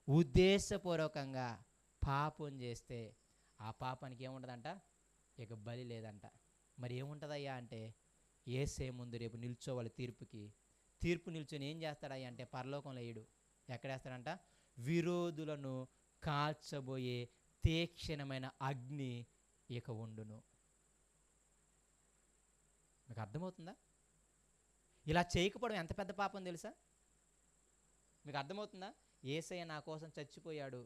ఉద్దేశపూర్వకంగా పాపం చేస్తే ఆ పాపానికి ఏముండదంట, ఇక బలి లేదంట. మరి ఏముంటుందయ్యా అంటే, యేసే ముందు రేపు నిల్చోవాలి తీర్పు నిల్చొని ఏం చేస్తాడయ్యా అంటే పరలోకంలో వేయడు. ఎక్కడేస్తాడంట, విరోధులను కాల్చబోయే తీక్షణమైన అగ్ని ఇక ఉండును. మీకు అర్థమవుతుందా? ఇలా చేయకపోవడం ఎంత పెద్ద పాపం తెలుసా? మీకు అర్థమవుతుందా? యేసయ్య నా కోసం చచ్చిపోయాడు,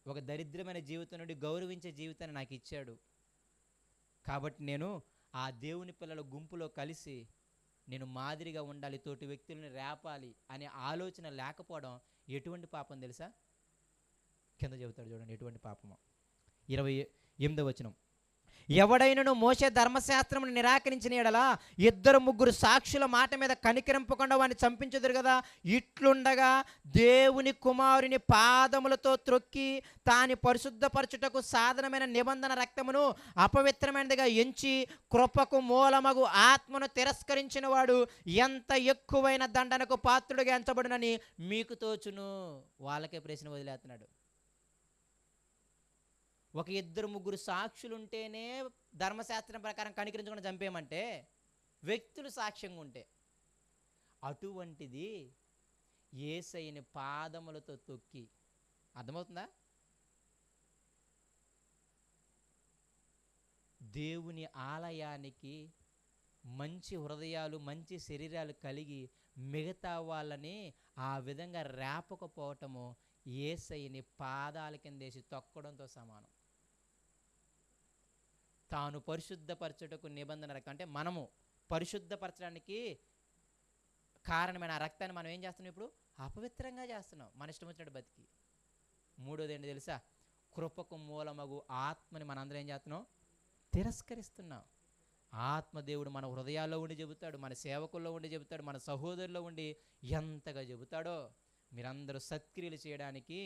ఒక దరిద్రమైన జీవితం నుండి గౌరవించే జీవితాన్ని నాకు ఇచ్చాడు, కాబట్టి నేను ఆ దేవుని పిల్లల గుంపులో కలిసి నేను మాదిరిగా ఉండాలి, తోటి వ్యక్తులను రేపాలి అనే ఆలోచన లేకపోవడం ఎటువంటి పాపం తెలుసా? కింద చెబుతాడు చూడండి ఎటువంటి పాపమో. 28వ వచనం, ఎవడైనను మోషే ధర్మశాస్త్రమును నిరాకరించిన యెడల 2-3 సాక్షుల మాట మీద కనికరింపకుండా వాడిని చంపించుదురు కదా. ఇట్లుండగా దేవుని కుమారుని పాదములతో త్రొక్కి తాని పరిశుద్ధపరచుటకు సాధనమైన నిబంధన రక్తమును అపవిత్రమైనదిగా ఎంచి కృపకు మూలమగు ఆత్మను తిరస్కరించిన వాడు ఎంత ఎక్కువైన దండనకు పాత్రుడిగా ఎంచబడునని మీకు తోచును. వాళ్ళకే ప్రశ్న వదిలేస్తున్నాడు. ఒక 2-3 సాక్షులు ఉంటేనే ధర్మశాస్త్రం ప్రకారం కనికరించకుండా చంపేయమంటే, వ్యక్తులు సాక్ష్యంగా ఉంటే, అటువంటిది యేసయ్యని పాదములతో తొక్కి, అర్థమవుతుందా? దేవుని ఆలయానికి మంచి హృదయాలు మంచి శరీరాలు కలిగి మిగతా వాళ్ళని ఆ విధంగా రేపకపోవటము యేసయ్యని పాదాల కిందేసి తొక్కడంతో సమానం. తాను పరిశుద్ధపరచుటకు నిబంధన రక్తం, అంటే మనము పరిశుద్ధపరచడానికి కారణమైన ఆ రక్తాన్ని మనం ఏం చేస్తున్నాం? ఇప్పుడు అపవిత్రంగా చేస్తున్నాం, మన ఇష్టం వచ్చినట్టు బతికి. మూడోది ఏంటి తెలుసా? కృపకు మూలమగు ఆత్మని మనందరం ఏం చేస్తున్నాం? తిరస్కరిస్తున్నాం. ఆత్మదేవుడు మన హృదయాల్లో ఉండి చెబుతాడు, మన సేవకుల్లో ఉండి చెబుతాడు, మన సహోదరుల్లో ఉండి ఎంతగా చెబుతాడో, మీరందరూ సత్క్రియలు చేయడానికి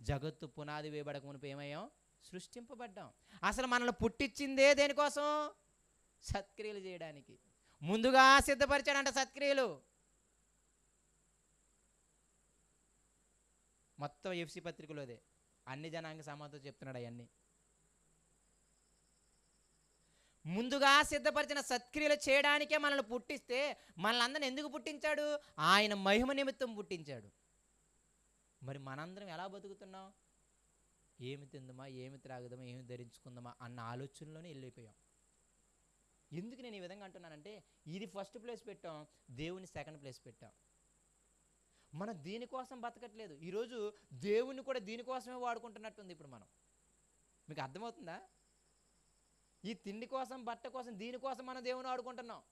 జగత్తు పునాది వేయబడక మునుపు ఏమయ్యాం? సృష్టింపబడ్డాం. అసలు మనల్ని పుట్టించిందే దేనికోసం? సత్క్రియలు చేయడానికి. ముందుగా సిద్ధపరిచాడంట సత్క్రియలు. మొత్తం ఎఫ్సి పత్రికలోదే అన్ని జనాంగ సమాజంతో చెప్తున్నాడు అవన్నీ. ముందుగా సిద్ధపరిచిన సత్క్రియలు చేయడానికే మనల్ని పుట్టిస్తే మనల్ని అందరిని ఎందుకు పుట్టించాడు? ఆయన మహిమ నిమిత్తం పుట్టించాడు. మరి మనందరం ఎలా బతుకుతున్నాం? ఏమి తిందమా, ఏమి త్రాగుదామా, ఏమి ధరించుకుందామా అన్న ఆలోచనలోనే వెళ్ళిపోయాం. ఎందుకు నేను ఈ విధంగా అంటున్నానంటే, ఇది ఫస్ట్ ప్లేస్ పెట్టాం, దేవుని సెకండ్ ప్లేస్ పెట్టాం. మనం దీనికోసం బతకట్లేదు. ఈరోజు దేవుని కూడా దీనికోసమే వాడుకుంటున్నట్టుంది ఇప్పుడు మనం. మీకు అర్థమవుతుందా? ఈ తిండి కోసం, బట్ట కోసం, దీనికోసం మనం దేవుని వాడుకుంటున్నాం.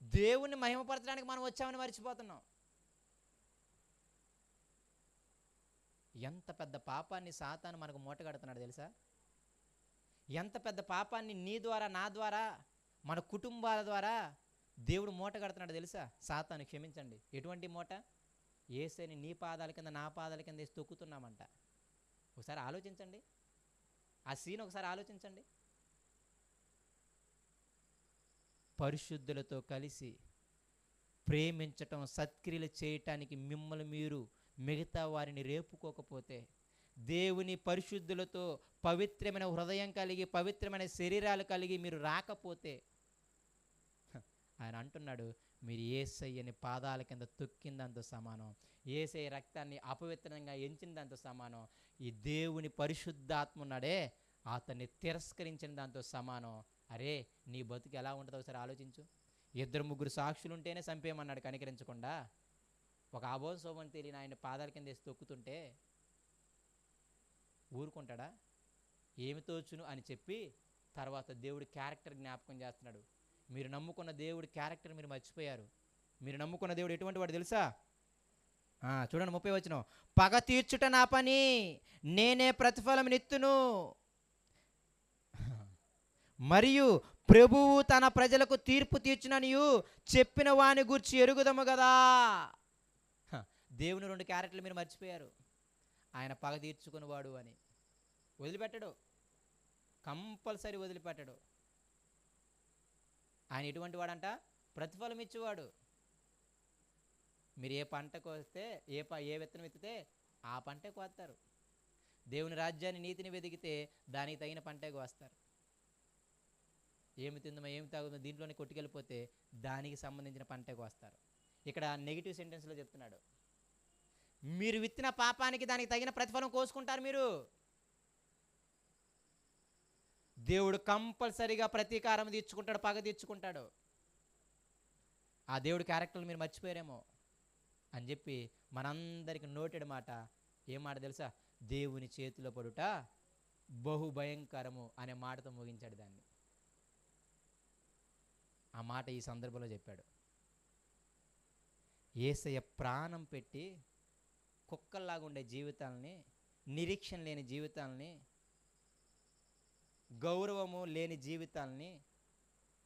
దేవుణ్ణి మహిమపరచడానికి మనం వచ్చామని మర్చిపోతున్నాం. ఎంత పెద్ద పాపాన్ని సాతాను మనకు మూటగడుతున్నాడు తెలుసా? ఎంత పెద్ద పాపాన్ని నీ ద్వారా, నా ద్వారా, మన కుటుంబాల ద్వారా దేవుడు మూటగడుతున్నాడు తెలుసా? సాతాను, క్షమించండి, ఎటువంటి మూట? యేసయ్యని నీ పాదాల కింద, నా పాదాల కింద వేసి తొక్కుతున్నామంట. ఒకసారి ఆలోచించండి, ఆ సీన్ ఒకసారి ఆలోచించండి. పరిశుద్ధులతో కలిసి ప్రేమించటం, సత్క్రియలు చేయటానికి మిమ్మల్ని మీరు మిగతా వారిని రేపుకోకపోతే, దేవుని పరిశుద్ధులతో పవిత్రమైన హృదయం కలిగి పవిత్రమైన శరీరాలు కలిగి మీరు రాకపోతే, ఆయన అంటున్నాడు, మీరు యేసయ్యని పాదాల కింద తొక్కిందంతో సమానం, యేసయ్య రక్తాన్ని అపవిత్రంగా ఎంచిన దాంతో సమానం, ఈ దేవుని పరిశుద్ధాత్మ ఉన్నాడే అతన్ని తిరస్కరించిన దాంతో సమానం. అరే, నీ బతుకు ఎలా ఉంటుందో ఒకసారి ఆలోచించు. 2-3 సాక్షులు ఉంటేనే చంపేయమన్నాడు కనికరించకుండా. ఒక ఆబోధ శోభను తెలియని ఆయన పాదాల కింద వేసి తొక్కుతుంటే ఊరుకుంటాడా? ఏమి తోచును అని చెప్పి తర్వాత దేవుడి క్యారెక్టర్ జ్ఞాపకం చేస్తున్నాడు. మీరు నమ్ముకున్న దేవుడి క్యారెక్టర్ మీరు మర్చిపోయారు. మీరు నమ్ముకున్న దేవుడు ఎటువంటి వాడు తెలుసా? చూడండి 30వ వచనం, పగ తీర్చుట నా పని, నేనే ప్రతిఫలం నిత్తును, మరియు ప్రభువు తన ప్రజలకు తీర్పు తీర్చుననియు చెప్పిన వాని గూర్చి ఎరుగుదము కదా. దేవుని 2 క్యారెక్టర్లు మీరు మర్చిపోయారు. ఆయన పగ తీర్చుకునేవాడు అని. వదిలిపెట్టడు, కంపల్సరీ వదిలిపెట్టడు. ఆయన ఎటువంటి వాడంట? ప్రతిఫలం ఇచ్చేవాడు. మీరు ఏ పంటకు వస్తే, ఏ విత్తనం ఎత్తితే ఆ పంటే కోస్తారు. దేవుని రాజ్యాన్ని నీతిని వెదిగితే దానికి తగిన పంటే కోస్తారు. ఏమి తిందామో ఏమి తాగుతుందో దీంట్లోనే కొట్టుకెళ్ళిపోతే దానికి సంబంధించిన పంటే కోస్తారు. ఇక్కడ నెగిటివ్ సెంటెన్స్లో చెప్తున్నాడు, మీరు విత్తిన పాపానికి దానికి తగిన ప్రతిఫలం కోసుకుంటారు మీరు. దేవుడు కంపల్సరీగా ప్రతీకారం తీర్చుకుంటాడు, పగ తీర్చుకుంటాడు. ఆ దేవుడి క్యారెక్టర్లు మీరు మర్చిపోయారేమో అని చెప్పి మనందరికి నోటెడ్ మాట. ఏం మాట తెలుసా? దేవుని చేతిలో పడుట బహుభయంకరము అనే మాటతో ముగించాడు దాన్ని. ఆ మాట ఈ సందర్భంలో చెప్పాడు. యేసయ్య ప్రాణం పెట్టి కుక్కల్లాగా ఉండే జీవితాలని, నిరీక్షణ లేని జీవితాలని, గౌరవము లేని జీవితాలని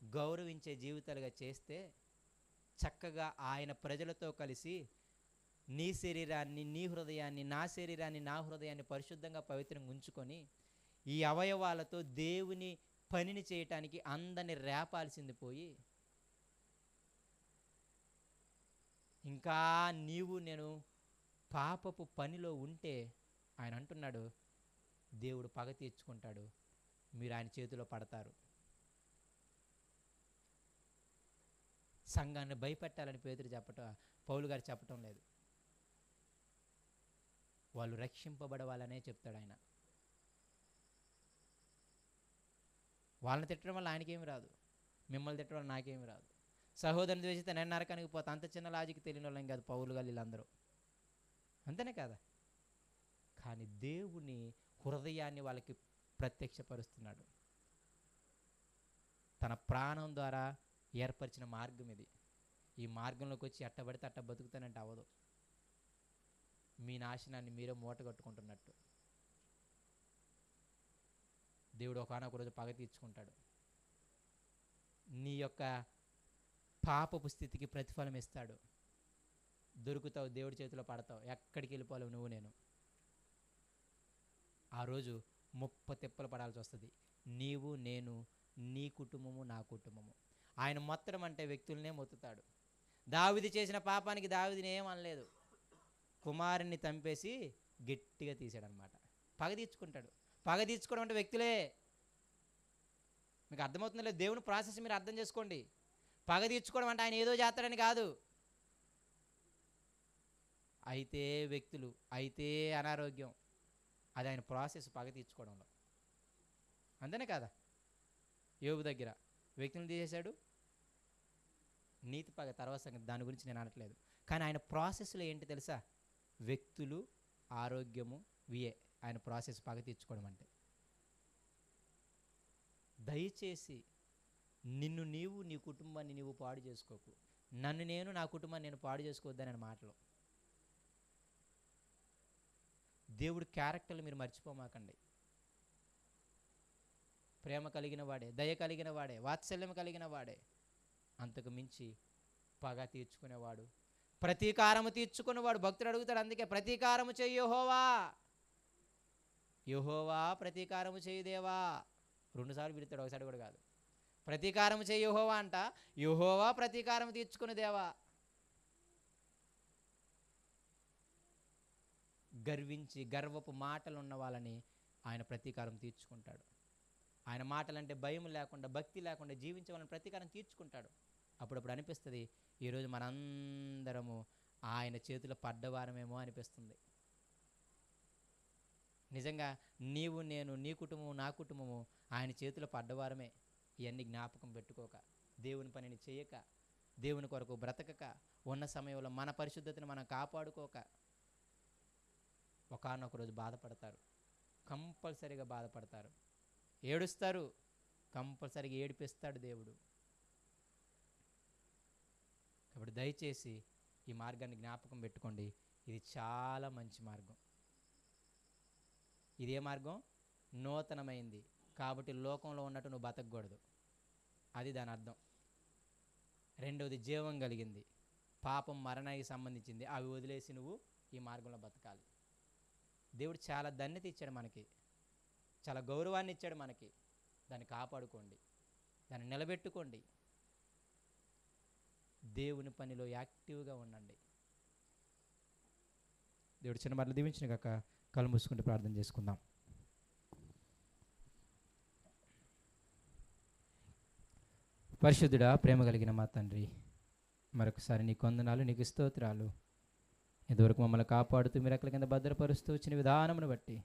గౌరవించే జీవితాలుగా చేస్తే చక్కగా ఆయన ప్రజలతో కలిసి నీ శరీరాన్ని, నీ హృదయాన్ని, నా శరీరాన్ని, నా హృదయాన్ని పరిశుద్ధంగా పవిత్రంగా ఉంచుకొని ఈ అవయవాలతో దేవుని పనిని చేయటానికి అందరిని రేపాల్సింది పోయి ఇంకా నీవు నేను పాపపు పనిలో ఉంటే ఆయన అంటున్నాడు, దేవుడు పగ తీర్చుకుంటాడు, మీరు ఆయన చేతిలో పడతారు. సంఘాన్ని భయపెట్టాలని పౌలు గారు చెప్పటం లేదు. వాళ్ళు రక్షింపబడవాలనే చెప్తాడు ఆయన. వాళ్ళని తిట్టడం వల్ల ఆయనకేమి రాదు, మిమ్మల్ని తిట్టడం వల్ల నాకేమి రాదు. సహోదరుని ద్వేషిస్తే నేను నరకానికి పోతా, అంత చిన్న లాజిక్ తెలియని వాళ్ళం కాదు పౌలు గారు వీళ్ళందరూ, అంతేనే కదా. కానీ దేవుని హృదయాన్ని వాళ్ళకి ప్రత్యక్షపరుస్తున్నాడు. తన ప్రాణం ద్వారా ఏర్పరిచిన మార్గం ఇది. ఈ మార్గంలోకి వచ్చి అట్టబడితే అట్ట బతుకుతానంటే అవ్వదు. మీ నాశనాన్ని మీరే మూట కట్టుకుంటున్నట్టు. దేవుడు ఒకనొక రోజు పగ తీర్చుకుంటాడు. నీ యొక్క పాపపు స్థితికి ప్రతిఫలం ఇస్తాడు. దొరుకుతావు, దేవుడి చేతిలో పడతావు, ఎక్కడికి వెళ్ళిపోలేవు నువ్వు నేను. ఆ రోజు తిప్పలు పడాల్సి వస్తుంది. నీవు నేను, నీ కుటుంబము నా కుటుంబము. ఆయన మొత్తడం అంటే వ్యక్తులనే మొత్తుతాడు. దావీదు చేసిన పాపానికి దావీదుని ఏం అనలేదు, కుమారుని చంపేసి గట్టిగా తీసాడనమాట. పగ తీర్చుకుంటాడు. పగ తీర్చుకోవడం అంటే వ్యక్తులే. మీకు అర్థమవుతుందో లేదు? దేవుని ప్రాసెస్ మీరు అర్థం చేసుకోండి. పగ తీర్చుకోవడం అంటే ఆయన ఏదో చేస్తాడని కాదు. అయితే వ్యక్తులు, అయితే అనారోగ్యం, అది ఆయన ప్రాసెస్ పగ తీర్చుకోవడంలో. అంతేనే కదా. యోబు దగ్గర వ్యక్తులను తీసేశాడు, నీతి పగ తర్వాత సంగతి, దాని గురించి నేను అనట్లేదు. కానీ ఆయన ప్రాసెస్లో ఏంటి తెలుసా? వ్యక్తులు, ఆరోగ్యము, వియే ఆయన ప్రాసెస్ పగ తీర్చుకోవడం అంటే. దయచేసి నిన్ను నీవు, నీ కుటుంబాన్ని నీవు పాడు చేసుకోకు, నన్ను నేను, నా కుటుంబాన్ని నేను పాడు చేసుకోవద్దని మాటలు. దేవుడి క్యారెక్టర్లు మీరు మర్చిపోమాకండి. ప్రేమ కలిగిన వాడే, దయ కలిగిన వాడే, వాత్సల్యం కలిగిన వాడే, అంతకు మించి పగ తీర్చుకునేవాడు, ప్రతీకారము తీర్చుకునేవాడు. భక్తుడు అడుగుతాడు, అందుకే ప్రతీకారము చెయ్యి యెహోవా, యెహోవా ప్రతీకారము చెయ్యి దేవా. 2 సార్లు పిలుస్తాడు, ఒకసారి కూడా కాదు. ప్రతీకారము చెయ్యి యెహోవా అంట, యెహోవా ప్రతీకారం తీర్చుకుని దేవా. గర్వించి గర్వపు మాటలు ఉన్న వాళ్ళని ఆయన ప్రతీకారం తీర్చుకుంటాడు. ఆయన మాటలంటే భయం లేకుండా, భక్తి లేకుండా జీవించే వాళ్ళని ప్రతీకారం తీర్చుకుంటాడు. అప్పుడప్పుడు అనిపిస్తుంది, ఈరోజు మనందరము ఆయన చేతిలో పడ్డవారమేమో అనిపిస్తుంది. నిజంగా నీవు నేను, నీ కుటుంబము నా కుటుంబము ఆయన చేతిలో పడ్డవారమే. ఇవన్నీ జ్ఞాపకం పెట్టుకోక, దేవుని పనిని చేయక, దేవుని కొరకు బ్రతకక, ఉన్న సమయంలో మన పరిశుద్ధతను మనం కాపాడుకోక ఒకానొక రోజు బాధపడతారు. కంపల్సరీగా బాధపడతారు, ఏడుస్తారు, కంపల్సరీగా ఏడిపిస్తాడు దేవుడు. కాబట్టి దయచేసి ఈ మార్గాన్ని జ్ఞాపకం పెట్టుకోండి. ఇది చాలా మంచి మార్గం. ఇదే మార్గం నూతనమైంది కాబట్టి లోకంలో ఉన్నట్టు నువ్వు బతకూడదు, అది దాని అర్థం. రెండవది జీవం కలిగింది, పాపం మరణానికి సంబంధించింది, అవి వదిలేసి నువ్వు ఈ మార్గంలో బతకాలి. దేవుడు చాలా ధన్యత ఇచ్చాడు మనకి, చాలా గౌరవాన్ని ఇచ్చాడు మనకి. దాన్ని కాపాడుకోండి, దాన్ని నిలబెట్టుకోండి, దేవుని పనిలో యాక్టివ్గా ఉండండి. దేవుడు చిన్న మాటలు దీవించిన కాక కళ్ళు మూసుకుంటూ ప్రార్థన చేసుకుందాం. పరిశుద్ధుడా, ప్రేమ కలిగిన మా తండ్రి, మరొకసారి నీకు వందనాలు, నీకు స్తోత్రాలు. ఇదివరకు మమ్మల్ని కాపాడుతూ మీరు ఎక్కడి కింద భద్రపరుస్తూ వచ్చిన విధానమును బట్టి